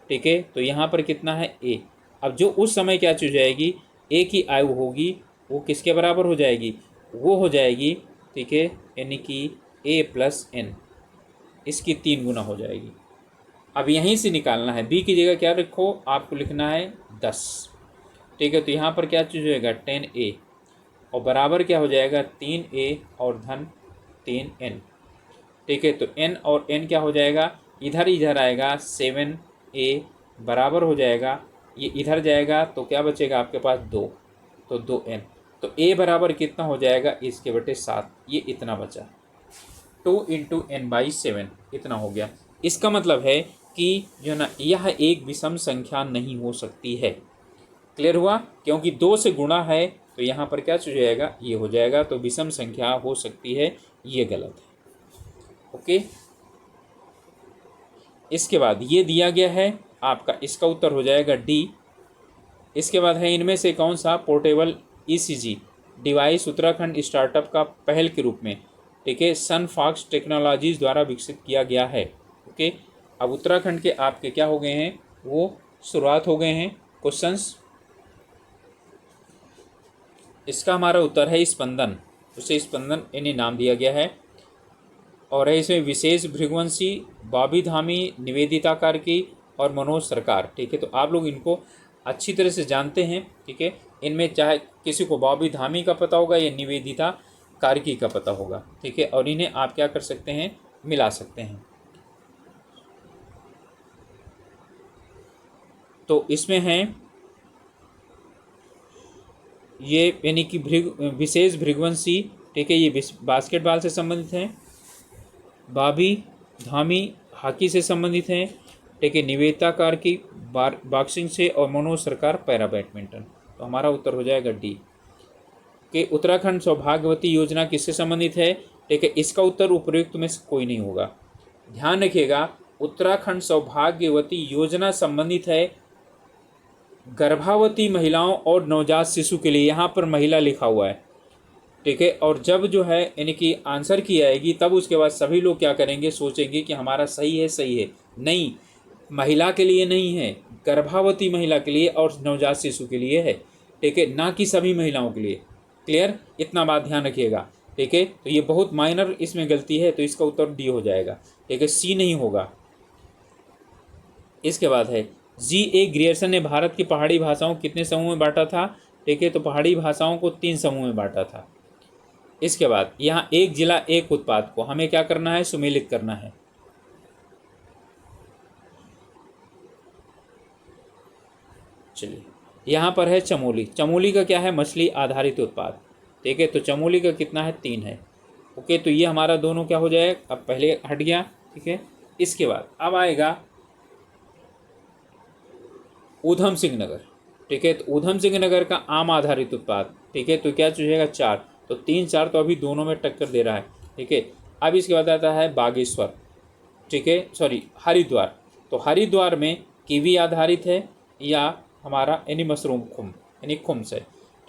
ठीक है। तो यहाँ पर कितना है, a। अब जो उस समय क्या हो जाएगी, a की आयु होगी वो किसके बराबर हो जाएगी, वो हो जाएगी, ठीक है, यानी कि a प्लस n, इसकी 3 गुना हो जाएगी। अब यहीं से निकालना है, b की जगह क्या रखो, आपको लिखना है 10, ठीक है। तो यहाँ पर क्या चीज़ होएगा, 10A और बराबर क्या हो जाएगा, 3A और धन 3n, ठीक है। तो n और n क्या हो जाएगा, इधर इधर आएगा, 7A बराबर हो जाएगा, ये इधर जाएगा तो क्या बचेगा आपके पास 2, तो 2n, तो a बराबर कितना हो जाएगा, इसके बटे 7, ये इतना बचा, 2 × n/7 इतना हो गया। इसका मतलब है कि जो ना यह एक विषम संख्या नहीं हो सकती है, क्लियर हुआ, क्योंकि 2 से गुणा है तो यहाँ पर क्या हो जाएगा, ये हो जाएगा, तो विषम संख्या हो सकती है, ये गलत है, ओके। इसके बाद ये दिया गया है आपका, इसका उत्तर हो जाएगा डी। इसके बाद है इनमें से कौन सा portable ECG device Uttarakhand startup का पहल के रूप में, ठीक है, सनफॉक्स टेक्नोलॉजीज द्वारा विकसित किया गया है, ओके। अब उत्तराखंड के आपके क्या हो गए हैं, वो शुरुआत हो गए हैं क्वेश्चंस। इसका हमारा उत्तर है स्पंदन, उसे स्पंदन इन्हें नाम दिया गया है। और है इसमें विशेष भृगुवंशी, बॉबी धामी, निवेदिता कार्की और मनोज सरकार, ठीक है। तो आप लोग इनको अच्छी तरह से जानते हैं, ठीक है। इनमें चाहे किसी को बॉबी धामी का पता होगा या निवेदिता कार्की का पता होगा, ठीक है। और इन्हें आप क्या कर सकते हैं, मिला सकते हैं। तो इसमें हैं ये यानी कि विशेष भृगुवंशी, ठीक है, ये बास्केटबॉल से संबंधित हैं, बॉबी धामी हॉकी से संबंधित हैं, ठीक है, निवेदिता कार्की बॉक्सिंग से, और मनोज सरकार पैरा बैडमिंटन। तो हमारा उत्तर हो जाएगा डी कि उत्तराखंड सौभाग्यवती योजना किससे संबंधित है, ठीक है। इसका उत्तर उपयुक्त में से कोई नहीं होगा, ध्यान रखिएगा। उत्तराखंड सौभाग्यवती योजना संबंधित है गर्भवती महिलाओं और नवजात शिशु के लिए, यहाँ पर महिला लिखा हुआ है, ठीक है। और जब जो है यानी कि आंसर की आएगी तब उसके बाद सभी लोग क्या करेंगे, सोचेंगे कि हमारा सही है, सही है, नहीं, महिला के लिए नहीं है, गर्भवती महिला के लिए और नवजात शिशु के लिए है, ठीक है, ना कि सभी महिलाओं के लिए, क्लियर, इतना बात ध्यान रखिएगा, ठीक है। तो ये बहुत माइनर इसमें गलती है, तो इसका उत्तर डी हो जाएगा, ठीक है, सी नहीं होगा। इसके बाद है G.A. ग्रियर्सन ने भारत की पहाड़ी भाषाओं को कितने समूह में बांटा था, ठीक है। तो पहाड़ी भाषाओं को 3 समूह में बांटा था। इसके बाद यहाँ एक जिला एक उत्पाद को हमें क्या करना है, सुमेलित करना है। चलिए यहाँ पर है चमोली, चमोली का क्या है, मछली आधारित उत्पाद, ठीक है। तो चमोली का कितना है, 3 है, ओके। तो ये हमारा दोनों क्या हो जाएगा, अब पहले हट गया, ठीक है। इसके बाद अब आएगा ऊधम सिंह नगर, ठीक है। तो ऊधम सिंह नगर का आम आधारित उत्पाद, ठीक है। तो क्या चुनेगा, 4, तो 3 4 तो अभी दोनों में टक्कर दे रहा है, ठीक है। अब इसके बाद आता है बागेश्वर, ठीक है, सॉरी हरिद्वार। तो हरिद्वार में कीवी आधारित है या हमारा यानी मशरूम खुम यानी खुम्स है,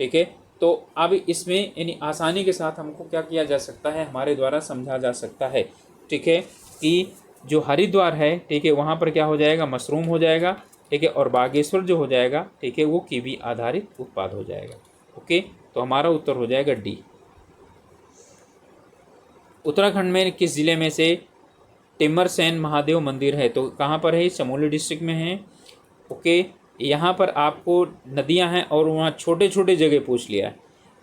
ठीक है। तो अब इसमें यानी आसानी के साथ हमको क्या किया जा सकता है, हमारे द्वारा समझा जा सकता है, ठीक है, कि जो हरिद्वार है, ठीक है, वहाँ पर क्या हो जाएगा, मशरूम हो जाएगा, ठीक है, और बागेश्वर जो हो जाएगा, ठीक है, वो कीवी आधारित उत्पाद हो जाएगा। ओके, तो हमारा उत्तर हो जाएगा डी। उत्तराखंड में किस जिले में से टिम्मरसैन महादेव मंदिर है? तो कहाँ पर है? चमोली डिस्ट्रिक्ट में है। ओके, यहाँ पर आपको नदियाँ हैं और वहाँ छोटे छोटे जगह पूछ लिया है।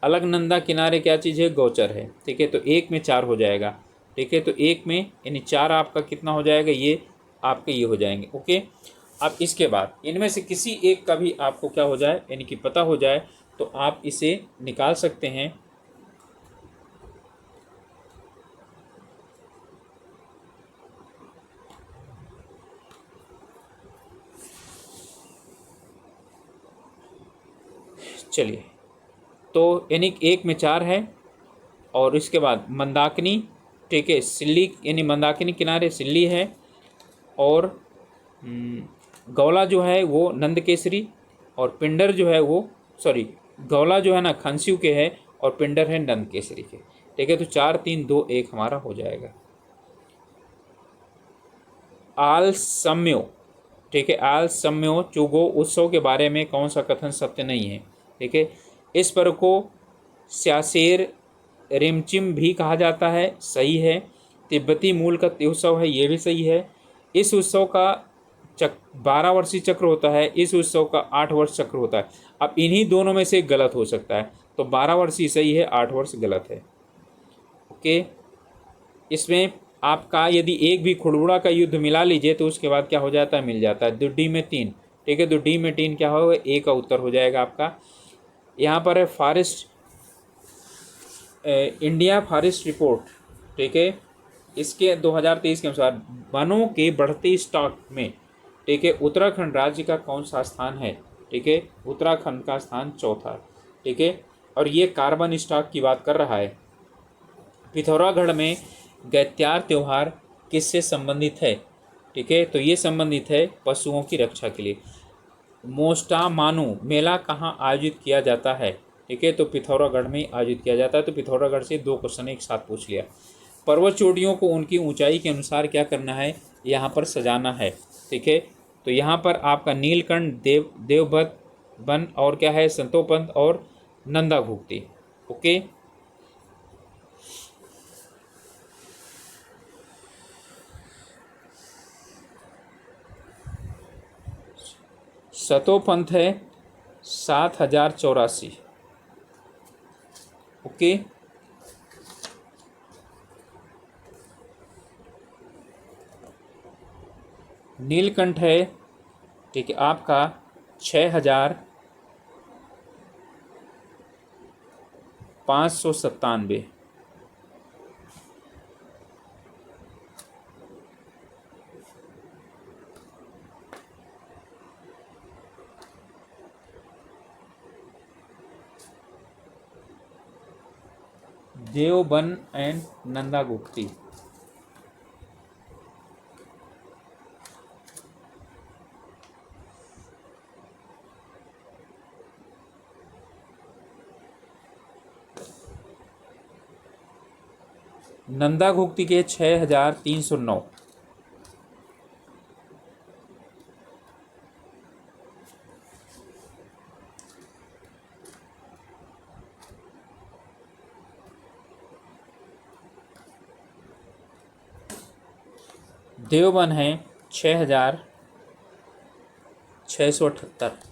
अलकनंदा किनारे क्या चीज़ है? गौचर है। ठीक है, तो एक में 4 हो जाएगा। ठीक है, तो एक में यानी 4 आपका कितना हो जाएगा? ये आपके ये हो जाएंगे। ओके, अब इसके बाद इनमें से किसी एक का भी आपको क्या हो जाए, यानी कि पता हो जाए, तो आप इसे निकाल सकते हैं। चलिए, तो यानी एक में 4 है, और इसके बाद मंदाकिनी, ठीक है, सिल्ली, यानी मंदाकिनी किनारे सिल्ली है, और गौला जो है वो नंद केसरी, और पिंडर जो है वो, सॉरी, गौला जो है ना खंस्यू के है, और पिंडर है नंद केसरी के। ठीक है, तो 4 3 2 1 हमारा हो जाएगा। आलसम्यो, ठीक है, आलसम्यो चुगो उत्सव के बारे में कौन सा कथन सत्य नहीं है? ठीक है, इस पर्व को स्यासेर रिमचिम भी कहा जाता है, सही है। तिब्बती मूल का उत्सव है, ये भी सही है। इस उत्सव का 12 वर्षीय चक्र होता है, इस उत्सव का 8 वर्ष चक्र होता है। अब इन्हीं दोनों में से गलत हो सकता है, तो 12 वर्षीय सही है, 8 वर्ष गलत है। ओके, इसमें आपका यदि एक भी खुड़बुड़ा का युद्ध मिला लीजिए तो उसके बाद क्या हो जाता है? मिल जाता है। तो डी में 3, ठीक है, तो डी में 3 क्या होगा? ए का उत्तर हो जाएगा आपका। यहाँ पर है फॉरेस्ट, इंडिया फॉरेस्ट रिपोर्ट, ठीक है, इसके 2023 के अनुसार वनों के बढ़ते स्टॉक में, ठीक है, उत्तराखंड राज्य का कौन सा स्थान है? ठीक है, उत्तराखंड का स्थान चौथा, ठीक है, और ये कार्बन स्टॉक की बात कर रहा है। पिथौरागढ़ में गैत्यार त्यौहार किससे संबंधित है? ठीक है, तो ये संबंधित है पशुओं की रक्षा के लिए। मोस्टामानू मेला कहाँ आयोजित किया जाता है? ठीक है, तो पिथौरागढ़ में आयोजित किया जाता है। तो पिथौरागढ़ से 2 क्वेश्चन एक साथ पूछ लिया। पर्वत चोटियों को उनकी ऊंचाई के अनुसार क्या करना है? यहाँ पर सजाना है। ठीक है, तो यहाँ पर आपका नीलकंठ, देवभद्र वन, और क्या है? संतोपंथ और नंदा घुगती। ओके, सतोपंथ है 7084। ओके, नीलकंठ है, ठीक है, आपका 6597। देवबन एंड नंदा गुप्ती। नंदा घुगती के 6309। देवबन है 6678।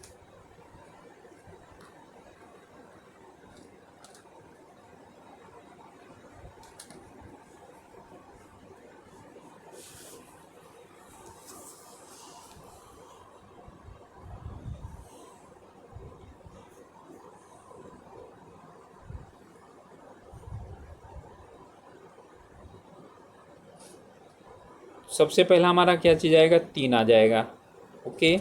सबसे पहला हमारा क्या चीज़ आएगा? 3 आ जाएगा। ओके,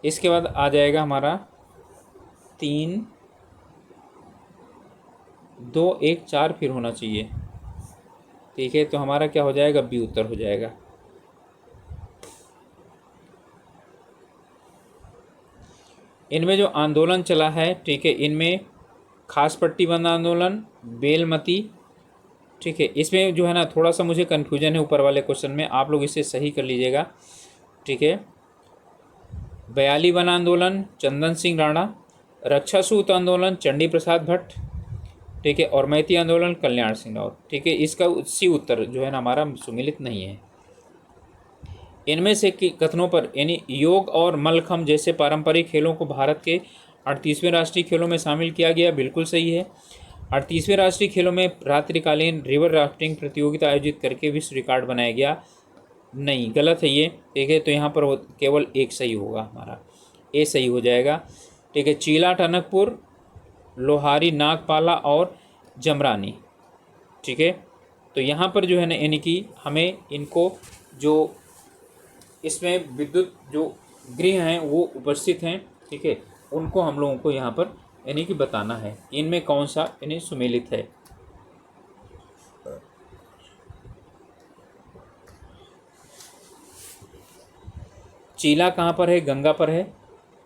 इसके बाद आ जाएगा हमारा 3 2 1 4 फिर होना चाहिए ठीक है, तो हमारा क्या हो जाएगा, बी उत्तर हो जाएगा। इनमें जो आंदोलन चला है, ठीक है, इनमें खास पट्टी बंद आंदोलन, बेलमती, ठीक है, इसमें जो है ना थोड़ा सा मुझे कन्फ्यूजन है ऊपर वाले क्वेश्चन में, आप लोग इसे सही कर लीजिएगा, ठीक है। बयाली वन आंदोलन चंदन सिंह राणा, रक्षा सूत्र आंदोलन चंडी प्रसाद भट्ट, ठीक है, और मैती आंदोलन कल्याण सिंह राउत, ठीक है। इसका सी उत्तर जो है ना हमारा सुमिलित नहीं है। इनमें से कथनों पर यानी योग और मल्लखम्ब जैसे पारंपरिक खेलों को भारत के 38वें राष्ट्रीय खेलों में शामिल किया गया, बिल्कुल सही है। 38वें राष्ट्रीय खेलों में रात्रिकालीन रिवर राफ्टिंग प्रतियोगिता आयोजित करके विश्व रिकॉर्ड बनाया गया, नहीं, गलत है ये, ठीक है। तो यहाँ पर केवल एक सही होगा, हमारा ए सही हो जाएगा, ठीक है। चीला टनकपुर, लोहारी नागपाला और जमरानी, ठीक है। तो यहाँ पर जो है ना यानी कि हमें इनको जो इसमें विद्युत जो गृह हैं वो उपस्थित हैं, ठीक है, उनको हम लोगों को यहाँ पर यानी कि बताना है इनमें कौन सा यानी सुमेलित है। चीला कहाँ पर है, गंगा पर है,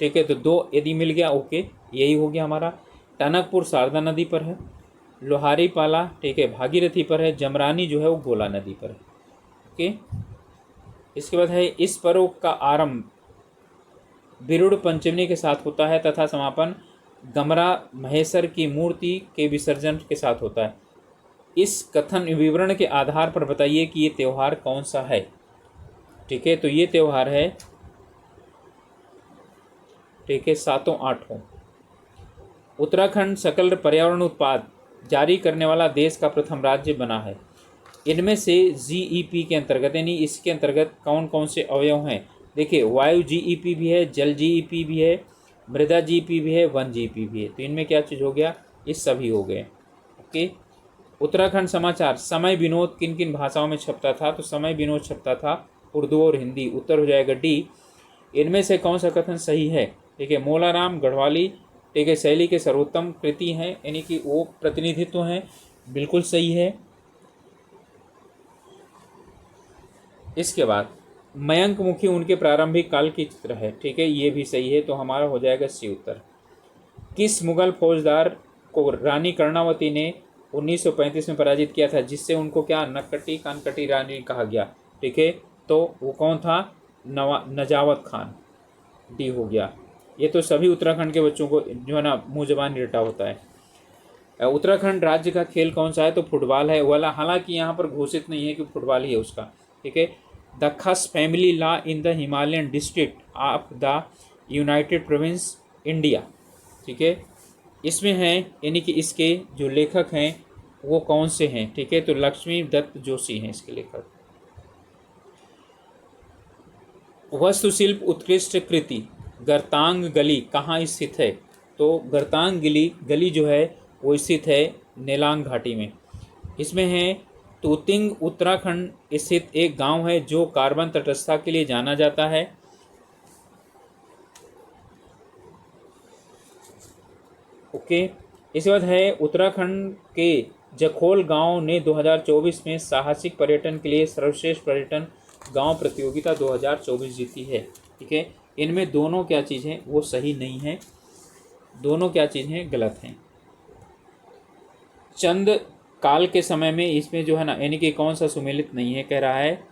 ठीक है, तो दो यदि मिल गया ओके, यही हो गया हमारा। टनकपुर शारदा नदी पर है, लोहारी पाला, ठीक है, भागीरथी पर है, जमरानी जो है वो गोला नदी पर है, ओके। इसके बाद है इस पर्व का आरंभ बिरुड़ पंचमी के साथ होता है तथा समापन गमरा महेश्वर की मूर्ति के विसर्जन के साथ होता है। इस कथन विवरण के आधार पर बताइए कि ये त्यौहार कौन सा है, ठीक है। तो ये त्यौहार है, ठीक है, 7-8। उत्तराखंड सकल पर्यावरण उत्पाद जारी करने वाला देश का प्रथम राज्य बना है। इनमें से जीईपी के अंतर्गत यानी इसके अंतर्गत कौन कौन से अवयव हैं, देखिए वायु जीईपी भी है, जल जीईपी भी है, मृदा जीईपी भी है, वन जीईपी भी है। तो इनमें क्या चीज़ हो गया, ये सभी हो गए, ओके। उत्तराखंड समाचार समय विनोद किन किन भाषाओं में छपता था, तो समय विनोद छपता था उर्दू और हिंदी, उत्तर हो जाएगा डी। इनमें से कौन सा कथन सही है, ठीक है, मोलाराम गढ़वाली, ठीक है, शैली के सर्वोत्तम कृति हैं यानी कि वो प्रतिनिधित्व हैं, बिल्कुल सही है। इसके बाद मयंक मुखी उनके प्रारंभिक काल की चित्र है, ठीक है, ये भी सही है, तो हमारा हो जाएगा सी उत्तर। किस मुगल फौजदार को रानी कर्णावती ने 1935 में पराजित किया था, जिससे उनको क्या नक्कटी कानकटी रानी कहा गया, ठीक है, तो वो कौन था, नजावत खान, डी हो गया। ये तो सभी उत्तराखंड के बच्चों को जो है ना मुँह ज़बान रटा होता है। उत्तराखंड राज्य का खेल कौन सा है, तो फुटबॉल है, वाला हालांकि यहाँ पर घोषित नहीं है कि फुटबॉल ही है उसका, ठीक है। The Khas family law in the Himalayan district of the United province India, ठीक है, इसमें हैं यानी कि इसके जो लेखक हैं वो कौन से हैं, ठीक है, तो लक्ष्मी दत्त जोशी हैं इसके लेखक। वास्तुशिल्प उत्कृष्ट कृति गर्तांग गली कहाँ स्थित है, तो गर्तांग गली जो है वो स्थित है नेलांग घाटी में। इसमें है तूतिंग उत्तराखंड स्थित एक गांव है जो कार्बन तटस्थता के लिए जाना जाता है। ओके, इसके बाद है उत्तराखंड के जखोल गांव ने 2024 में साहसिक पर्यटन के लिए सर्वश्रेष्ठ पर्यटन गांव प्रतियोगिता 2024 जीती है, ठीक है। इनमें दोनों क्या चीज़ हैं वो सही नहीं है, दोनों क्या चीज़ हैं गलत हैं। चंद काल के समय में इसमें जो है ना यानी कि कौन सा सुमेलित नहीं है, कह रहा है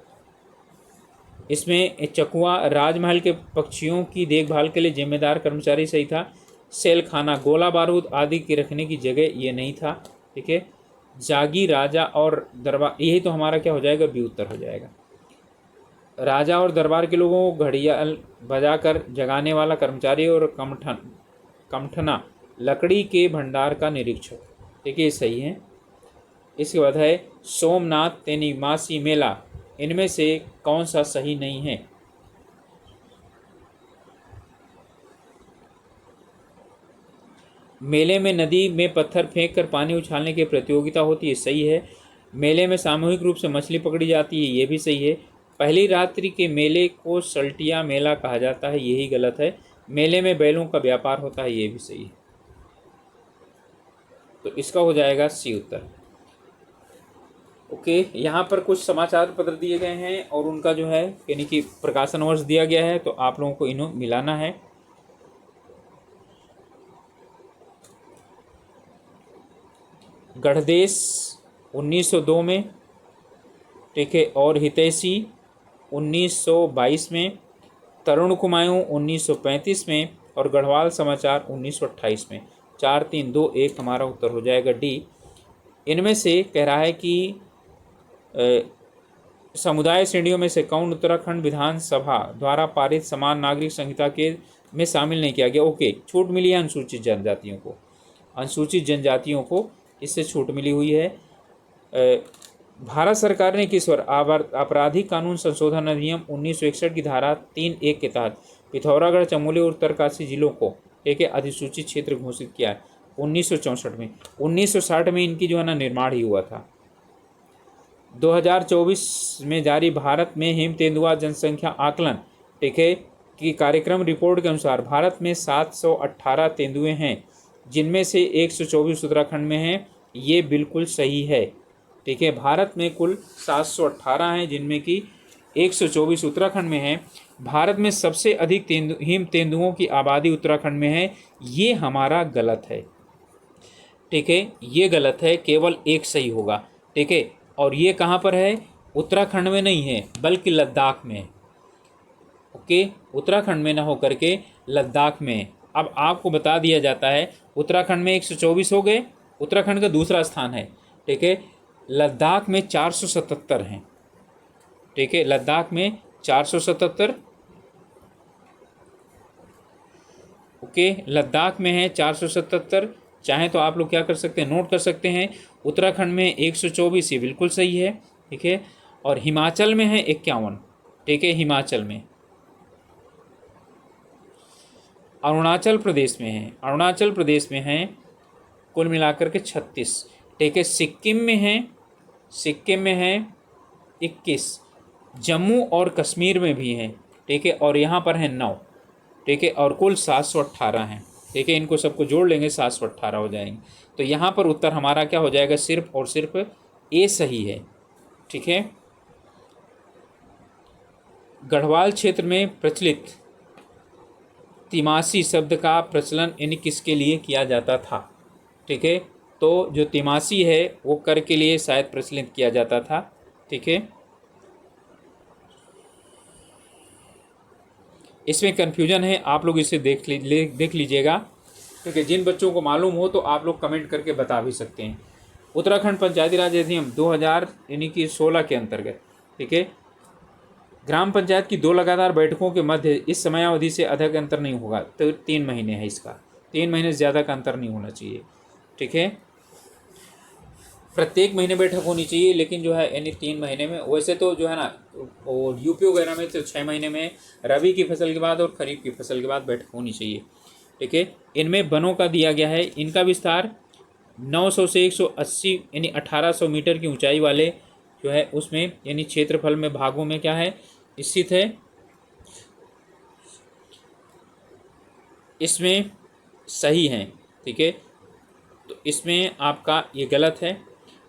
इसमें चकुआ राजमहल के पक्षियों की देखभाल के लिए जिम्मेदार कर्मचारी सही था। सेल खाना गोला बारूद आदि की रखने की जगह ये नहीं था, ठीक है। जागी राजा और दरबार, यही तो हमारा क्या हो जाएगा, बी उत्तर हो जाएगा। राजा और दरबार के लोगों को घड़ियाल बजाकर जगाने वाला कर्मचारी और कमठना लकड़ी के भंडार का निरीक्षक, ठीक है, सही है। इसके बाद है सोमनाथ तेनी मासी मेला, इनमें से कौन सा सही नहीं है, मेले में नदी में पत्थर फेंक कर पानी उछालने की प्रतियोगिता होती है, सही है। मेले में सामूहिक रूप से मछली पकड़ी जाती है, ये भी सही है। पहली रात्रि के मेले को सल्टिया मेला कहा जाता है, यही गलत है। मेले में बैलों का व्यापार होता है, ये भी सही है, तो इसका हो जाएगा सी उत्तर। ओके, यहाँ पर कुछ समाचार पत्र दिए गए हैं और उनका जो है यानी कि प्रकाशन वर्ष दिया गया है, तो आप लोगों को इन्हों मिलाना है। गढ़देश 1902 में, ठीक है, और हितैषी 1922 में, तरुण कुमायूं 1935 में और गढ़वाल समाचार 1928 में। 4 3 2 1 हमारा उत्तर हो जाएगा डी। इनमें से कह रहा है कि समुदाय श्रेणियों में से कौन उत्तराखंड विधानसभा द्वारा पारित समान नागरिक संहिता के में शामिल नहीं किया गया। ओके, छूट मिली है अनुसूचित जनजातियों को, अनुसूचित जनजातियों को इससे छूट मिली हुई है। भारत सरकार ने किस वर्ष आपराधिक कानून संशोधन अधिनियम 1961 की धारा 3(1) के तहत पिथौरागढ़, चमोली और उत्तरकाशी जिलों को एक अधिसूचित क्षेत्र घोषित किया है? 1964 में। 1960 में इनकी जो है ना निर्माण ही हुआ था। 2024 में जारी भारत में हिम तेंदुआ जनसंख्या आकलन, ठीक है, की कार्यक्रम रिपोर्ट के अनुसार भारत में 718 तेंदुए हैं, जिनमें से 124 उत्तराखंड में हैं। ये बिल्कुल सही है, ठीक है। भारत में कुल 718 हैं, जिनमें कि 124 उत्तराखंड में हैं। भारत में सबसे अधिक हिम तेंदुओं की आबादी उत्तराखंड में है। ये हमारा गलत है, ठीक है, ये गलत है, केवल एक सही होगा, ठीक है। और ये कहाँ पर है? उत्तराखंड में नहीं है बल्कि लद्दाख में है। ओके, उत्तराखंड में ना हो करके लद्दाख में। अब आपको बता दिया जाता है उत्तराखंड में 124 हो गए, उत्तराखंड का दूसरा स्थान है, ठीक है। लद्दाख में 477 हैं, ठीक है, लद्दाख में 477। ओके, लद्दाख में है 477। चाहें तो आप लोग क्या कर सकते हैं, नोट कर सकते हैं। उत्तराखंड में 124, ये बिल्कुल सही है, ठीक है। और हिमाचल में है 51, ठीक है, हिमाचल में। अरुणाचल प्रदेश में है, अरुणाचल प्रदेश में है कुल मिलाकर के 36, ठीक है। सिक्किम में है, सिक्किम में है 21। जम्मू और कश्मीर में भी है, ठीक है, और यहाँ पर है 9, ठीक है, और कुल 718 हैं, ठीक है। इनको सबको जोड़ लेंगे 718 हो जाएंगे। तो यहाँ पर उत्तर हमारा क्या हो जाएगा? सिर्फ और सिर्फ ए सही है, ठीक है। गढ़वाल क्षेत्र में प्रचलित तिमासी शब्द का प्रचलन यानी किसके लिए किया जाता था? ठीक है, तो जो तिमासी है वो कर के लिए शायद प्रचलित किया जाता था, ठीक है। इसमें कन्फ्यूजन है, आप लोग इसे देख लीजिएगा, ठीक है। जिन बच्चों को मालूम हो तो आप लोग कमेंट करके बता भी सकते हैं। उत्तराखंड पंचायती राज अधिनियम 2000 यानी कि 16 के अंतर्गत, ठीक है, ग्राम पंचायत की 2 लगातार बैठकों के मध्य इस समयावधि से अधिक अंतर नहीं होगा। तो 3 महीने है इसका, 3 महीने से ज़्यादा का अंतर नहीं होना चाहिए, ठीक है। प्रत्येक महीने बैठक होनी चाहिए, लेकिन जो है यानी 3 महीने में। वैसे तो जो है ना और यूपी वगैरह में तो 6 महीने में रबी की फसल के बाद और खरीफ की फसल के बाद बैठक होनी चाहिए, ठीक है। इनमें वनों का दिया गया है, इनका विस्तार 900 से 180 यानी 1800 मीटर की ऊंचाई वाले जो है उसमें यानी क्षेत्रफल में भागों में क्या है स्थित है। इसमें सही है, ठीक है। तो इसमें आपका ये गलत है।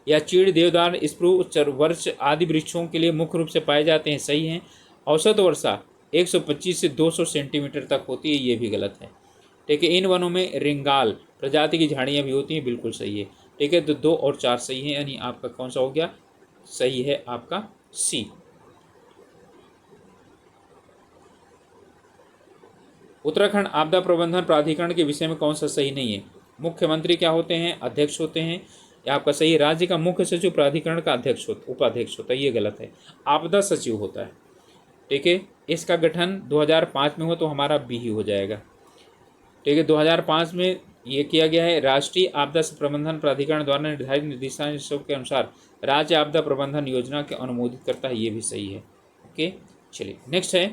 या चीड़, देवदार, स्प्रूस, चरवर्ष आदि वृक्षों के लिए मुख्य रूप से पाए जाते हैं, सही हैं। औसत वर्षा 125 से 200 सेंटीमीटर तक होती है, ये भी गलत है, ठीक है। इन वनों में रिंगाल प्रजाति की झाड़ियाँ भी होती हैं, बिल्कुल सही है, ठीक है। तो 2 और 4 सही है, यानी आपका कौन सा हो गया? सही है आपका सी। उत्तराखंड आपदा प्रबंधन प्राधिकरण के विषय में कौन सा सही नहीं है? मुख्यमंत्री क्या होते हैं? अध्यक्ष होते हैं। या आपका सही, राज्य का मुख्य सचिव प्राधिकरण का अध्यक्ष उपाध्यक्ष होता है, ये गलत है। आपदा सचिव होता है, ठीक है। इसका गठन 2005 में हो तो हमारा बी ही हो जाएगा, ठीक है। 2005 में ये किया गया है। राष्ट्रीय आपदा प्रबंधन प्राधिकरण द्वारा निर्धारित निर्देशानुसार के अनुसार राज्य आपदा प्रबंधन योजना के अनुमोदित करता है, ये भी सही है, ओके। चलिए नेक्स्ट है,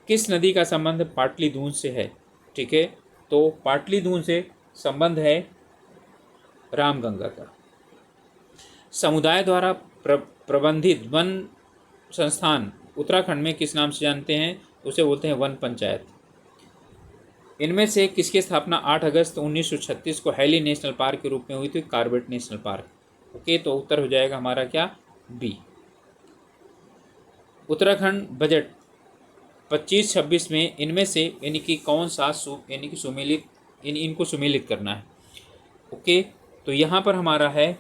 किस नदी का संबंध पाटली दून से है? ठीक है, तो पाटली दून से संबंध है रामगंगा का। समुदाय द्वारा प्रबंधित वन संस्थान उत्तराखंड में किस नाम से जानते हैं? उसे बोलते हैं वन पंचायत। इनमें से किसकी स्थापना 8 अगस्त 1936 को हैली नेशनल पार्क के रूप में हुई थी? कॉर्बेट नेशनल पार्क, ओके, तो उत्तर हो जाएगा हमारा क्या, बी। उत्तराखंड बजट 25-26 में इनमें से यानी कि कौन सा यानी कि सुमेलित इनको सुमेलित करना है। ओके, तो यहाँ पर हमारा है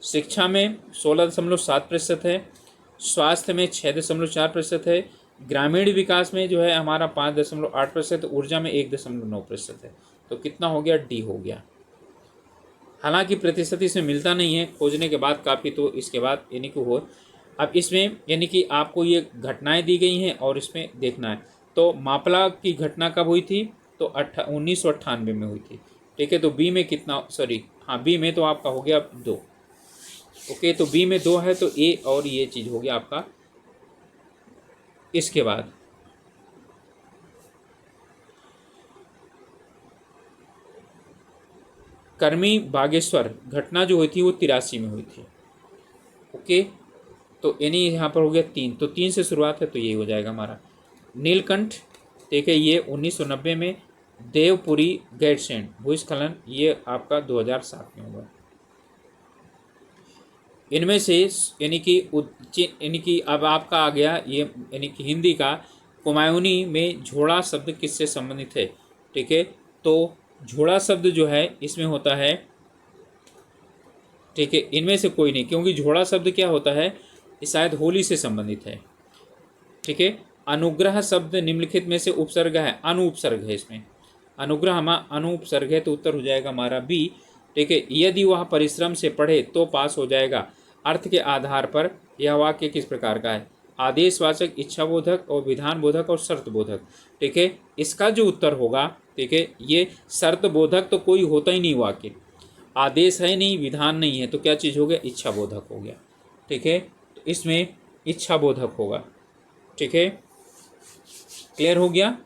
शिक्षा में 16.7% है, स्वास्थ्य में 6.4% है, ग्रामीण विकास में जो है हमारा 5.8%, ऊर्जा में 1.9% है। तो कितना हो गया, डी हो गया। हालांकि प्रतिशत इसमें मिलता नहीं है, खोजने के बाद काफ़ी, तो इसके बाद यानी कि हो। अब इसमें यानी कि आपको ये घटनाएं दी गई हैं और इसमें देखना है। तो मापला की घटना कब हुई थी, तो 1998 में हुई थी। ठीक है, तो बी में कितना, सॉरी हाँ, बी में तो आपका हो गया 2। ओके, तो बी में 2 है, तो ए और ये चीज़ हो गया आपका। इसके बाद कर्मी बागेश्वर घटना जो हुई थी वो 83 में हुई थी। ओके, तो यानी यहाँ पर हो गया 3, तो 3 से शुरुआत है, तो यही हो जाएगा हमारा। नीलकंठ, ठीक है, ये 1990 में। देवपुरी गैरसैंण भूस्खलन, ये आपका 2007 में हुआ। इनमें से यानी कि अब आपका आ गया ये यानी कि हिंदी का कुमायूनी में झोड़ा शब्द किससे संबंधित है। ठीक है, तो झोड़ा शब्द जो है इसमें होता है, ठीक है, इनमें से कोई नहीं, क्योंकि झोड़ा शब्द क्या होता है, ये शायद होली से संबंधित है। ठीक है, अनुग्रह शब्द निम्नलिखित में से उपसर्ग है, अनुपसर्ग है इसमें। अनुग्रह हमारा अनुपसर्ग है, तो उत्तर हो जाएगा हमारा बी। ठीक है, यदि वह परिश्रम से पढ़े तो पास हो जाएगा। अर्थ के आधार पर यह वाक्य किस प्रकार का है, आदेशवाचक, इच्छाबोधक और विधानबोधक और शर्तबोधक। ठीक है, इसका जो उत्तर होगा, ठीक है, ये शर्तबोधक तो कोई होता ही नहीं, वाक्य आदेश है नहीं, विधान नहीं है, तो क्या चीज़ हो गया, इच्छाबोधक हो गया। ठीक है, तो इसमें इच्छाबोधक होगा। ठीक है, क्लियर हो गया,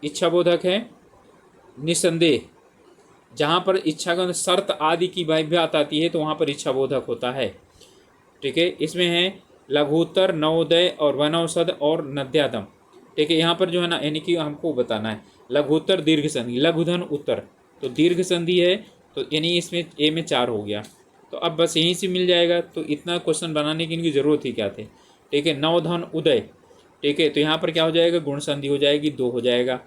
इच्छाबोधक है निसंदेह। जहाँ पर इच्छा का शर्त आदि की बात आती है तो वहाँ पर इच्छाबोधक होता है। ठीक है, इसमें है लघुत्तर, नवोदय और वनौषध और नद्यादम। ठीक है, यहाँ पर जो है ना, यानी कि हमको बताना है लघुत्तर दीर्घ संधि, लघुधन उत्तर, तो दीर्घ संधि है, तो यानी इसमें ए में 4 हो गया। तो अब बस यहीं से मिल जाएगा, तो इतना क्वेश्चन बनाने की इनकी ज़रूरत ही क्या थी। ठीक है, नवधन उदय, ठीक है, तो यहाँ पर क्या हो जाएगा, गुण संधि हो जाएगी, 2 हो जाएगा।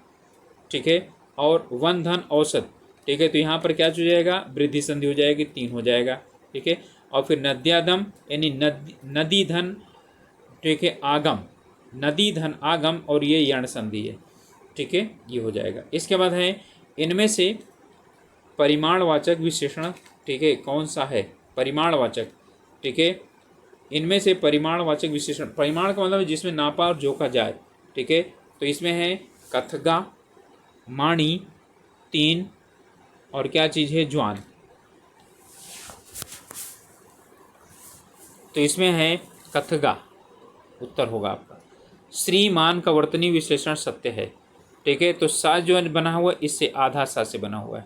ठीक है, और वन धन औसत, ठीक है, तो यहाँ पर क्या हो जाएगा, वृद्धि संधि हो जाएगी, 3 हो जाएगा। ठीक है, और फिर नद्यादम यानी नदी धन, ठीक है, आगम, नदी धन आगम, और ये यण संधि है। ठीक है, ये हो जाएगा। इसके बाद है इनमें से परिमाणवाचक विशेषण, ठीक है, कौन सा है, परिमाणवाचक। ठीक है, इनमें से परिमाणवाचक विशेषण, परिमाण का मतलब जिसमें नापा और जोखा जाए। ठीक है, तो इसमें है कथगा, माणी, 3, और क्या चीज़ है, ज्वान। तो इसमें है कथगा, उत्तर होगा आपका। श्रीमान का वर्तनी विशेषण सत्य है। ठीक है, तो सा जो बना हुआ है इससे आधा सा से बना हुआ है,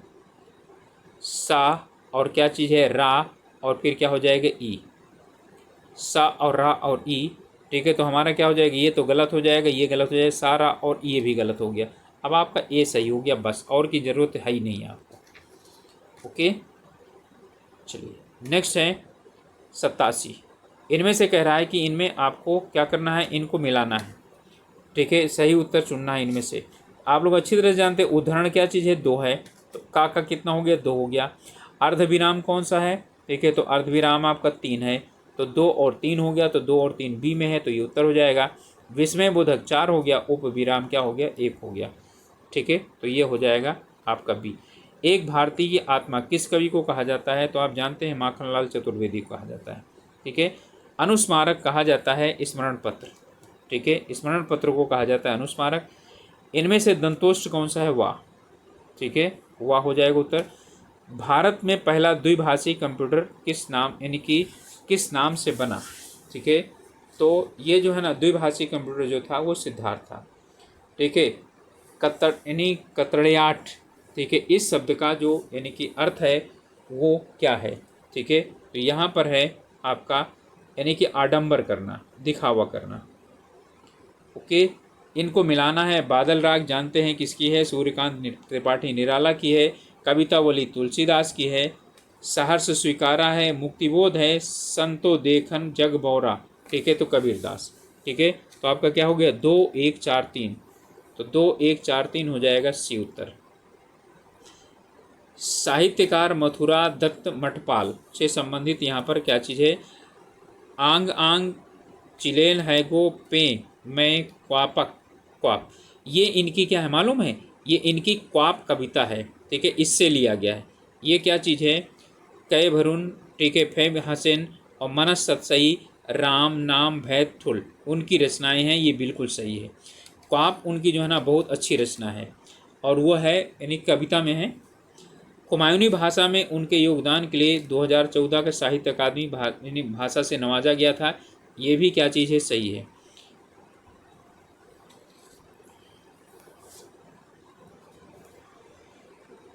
सा और क्या चीज़ है, रा, और फिर क्या हो जाएगा, ई, सा और रा और ई। ठीक है, तो हमारा क्या हो जाएगा, ये तो गलत हो जाएगा, ये गलत हो जाएगा, सारा और ये भी गलत हो गया। अब आपका ए सही हो गया, बस और की ज़रूरत है ही नहीं है आपको। ओके, चलिए नेक्स्ट है 87। इनमें से कह रहा है कि इनमें आपको क्या करना है, इनको मिलाना है। ठीक है, सही उत्तर चुनना है इनमें से। आप लोग अच्छी तरह जानते हैं उदाहरण क्या चीज़ है, 2 है, तो का कितना हो गया, 2 हो गया। अर्धविराम कौन सा है, ठीक है, तो अर्धविराम आपका 3 है, तो 2 और 3 हो गया, तो 2 और 3 बी में है, तो ये उत्तर हो जाएगा। विस्मय बोधक 4 हो गया, उपविराम क्या हो गया, 1 हो गया। ठीक है, तो ये हो जाएगा आपका बी। एक भारतीय की आत्मा किस कवि को कहा जाता है, तो आप जानते हैं माखनलाल चतुर्वेदी को कहा जाता है। ठीक है, अनुस्मारक कहा जाता है स्मरण पत्र। ठीक है, स्मरण पत्र को कहा जाता है अनुस्मारक। इनमें से दंतोष्ट कौन सा है, वाह। ठीक है, वाह हो जाएगा उत्तर। भारत में पहला द्विभाषी कंप्यूटर किस नाम यानी कि किस नाम से बना। ठीक है, तो ये जो है ना द्विभाषी कंप्यूटर जो था वो सिद्धार्थ था। ठीक है, यानी कतड़याट। ठीक है, इस शब्द का जो यानी कि अर्थ है वो क्या है। ठीक है, तो यहाँ पर है आपका यानी कि आडंबर करना, दिखावा करना। ओके, इनको मिलाना है। बादल राग जानते हैं किसकी है, सूर्यकांत त्रिपाठी निराला की है। कवितावली तुलसीदास की है। सहर्ष स्वीकारा है, मुक्तिबोध है, संतो देखन जग बौरा, ठीक है, तो कबीरदास। ठीक है, तो आपका क्या हो गया, 2 1 4 3, तो 2 1 4 3 हो जाएगा सी उत्तर। साहित्यकार मथुरा दत्त मठपाल से संबंधित यहाँ पर क्या चीज़ है, आंग आंग चिलेल है गो पे मैं क्वापक क्वाप, ये इनकी क्या है मालूम है, ये इनकी क्वाप कविता है। ठीक है, इससे लिया गया है। ये क्या चीज़ है, कै भरुन, ठीक है, फे हसन और मनस सतसई, राम नाम भैद ठुल, उनकी रचनाएं हैं, ये बिल्कुल सही है। क्वाप उनकी जो है ना बहुत अच्छी रचना है, और वो है यानी कविता में है। कुमायूनी भाषा में उनके योगदान के लिए 2014 का साहित्य अकादमी भाषा से नवाजा गया था। ये भी क्या चीज़ है, सही है।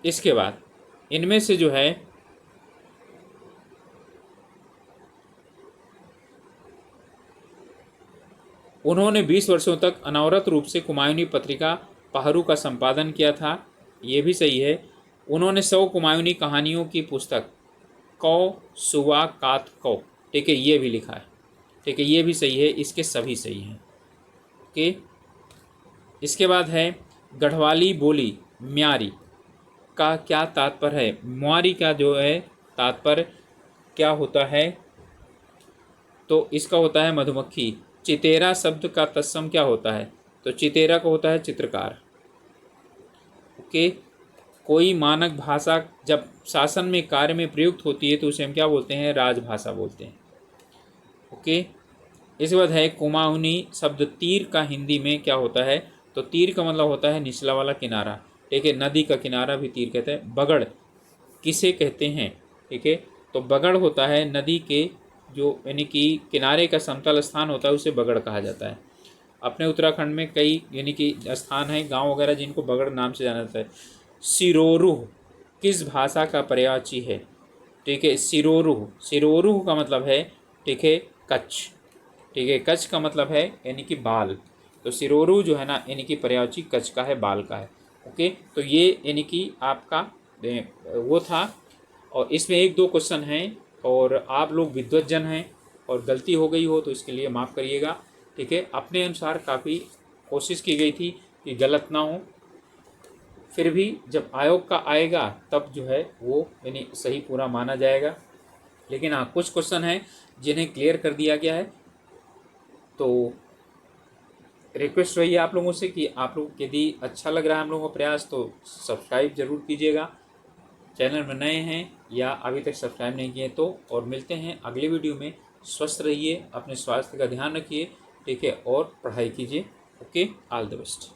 इसके बाद इनमें से जो है उन्होंने 20 वर्षों तक अनवरत रूप से कुमायूनी पत्रिका पहरू का संपादन किया था, ये भी सही है। उन्होंने 100 कुमायूनी कहानियों की पुस्तक कौ सुवा कात कौ, ठीक है, ये भी लिखा है। ठीक है, ये भी सही है, इसके सभी सही हैं। ओके, इसके बाद है गढ़वाली बोली म्यारी का क्या तात्पर्य है। म्यारी का जो है तात्पर्य क्या होता है, तो इसका होता है मधुमक्खी। चितेरा शब्द का तत्सम क्या होता है, तो चितेरा का होता है चित्रकार। ओके, कोई मानक भाषा जब शासन में कार्य में प्रयुक्त होती है तो उसे हम क्या बोलते हैं, राजभाषा बोलते हैं। ओके, इसके बाद है कुमाऊनी शब्द तीर का हिंदी में क्या होता है, तो तीर का मतलब होता है निचला वाला किनारा। ठीक है, नदी का किनारा भी तीर कहते हैं। बगड़ किसे कहते हैं, ठीक है, तो बगड़ होता है नदी के जो यानी कि किनारे का समतल स्थान होता है, उसे बगड़ कहा जाता है। अपने उत्तराखंड में कई यानी कि स्थान हैं, गांव वगैरह, जिनको बगड़ नाम से जाना जाता है। सिरोरुह किस भाषा का पर्यायवाची है, ठीक है, सिरोरुह, सिरोरुह का मतलब है, ठीक है, कच्छ। ठीक है, कच्छ का मतलब है यानी कि बाल, तो सिरोरुह जो है ना यानी कि पर्यायवाची कच्छ का है, बाल का है। ओके, तो ये यानी कि आपका वो था, और इसमें 1-2 क्वेश्चन हैं, और आप लोग विद्वज्जन हैं और गलती हो गई हो तो इसके लिए माफ़ करिएगा। ठीक है, अपने अनुसार काफ़ी कोशिश की गई थी कि गलत ना हो, फिर भी जब आयोग का आएगा तब जो है वो यानी सही पूरा माना जाएगा। लेकिन हाँ, कुछ क्वेश्चन हैं जिन्हें क्लियर कर दिया गया है। तो रिक्वेस्ट रही है आप लोगों से कि आप लोग यदि अच्छा लग रहा है हम लोगों का प्रयास तो सब्सक्राइब जरूर कीजिएगा, चैनल में नए हैं या अभी तक सब्सक्राइब नहीं किए तो। और मिलते हैं अगले वीडियो में। स्वस्थ रहिए, अपने स्वास्थ्य का ध्यान रखिए, ठीक है, और पढ़ाई कीजिए। Okay, all the best.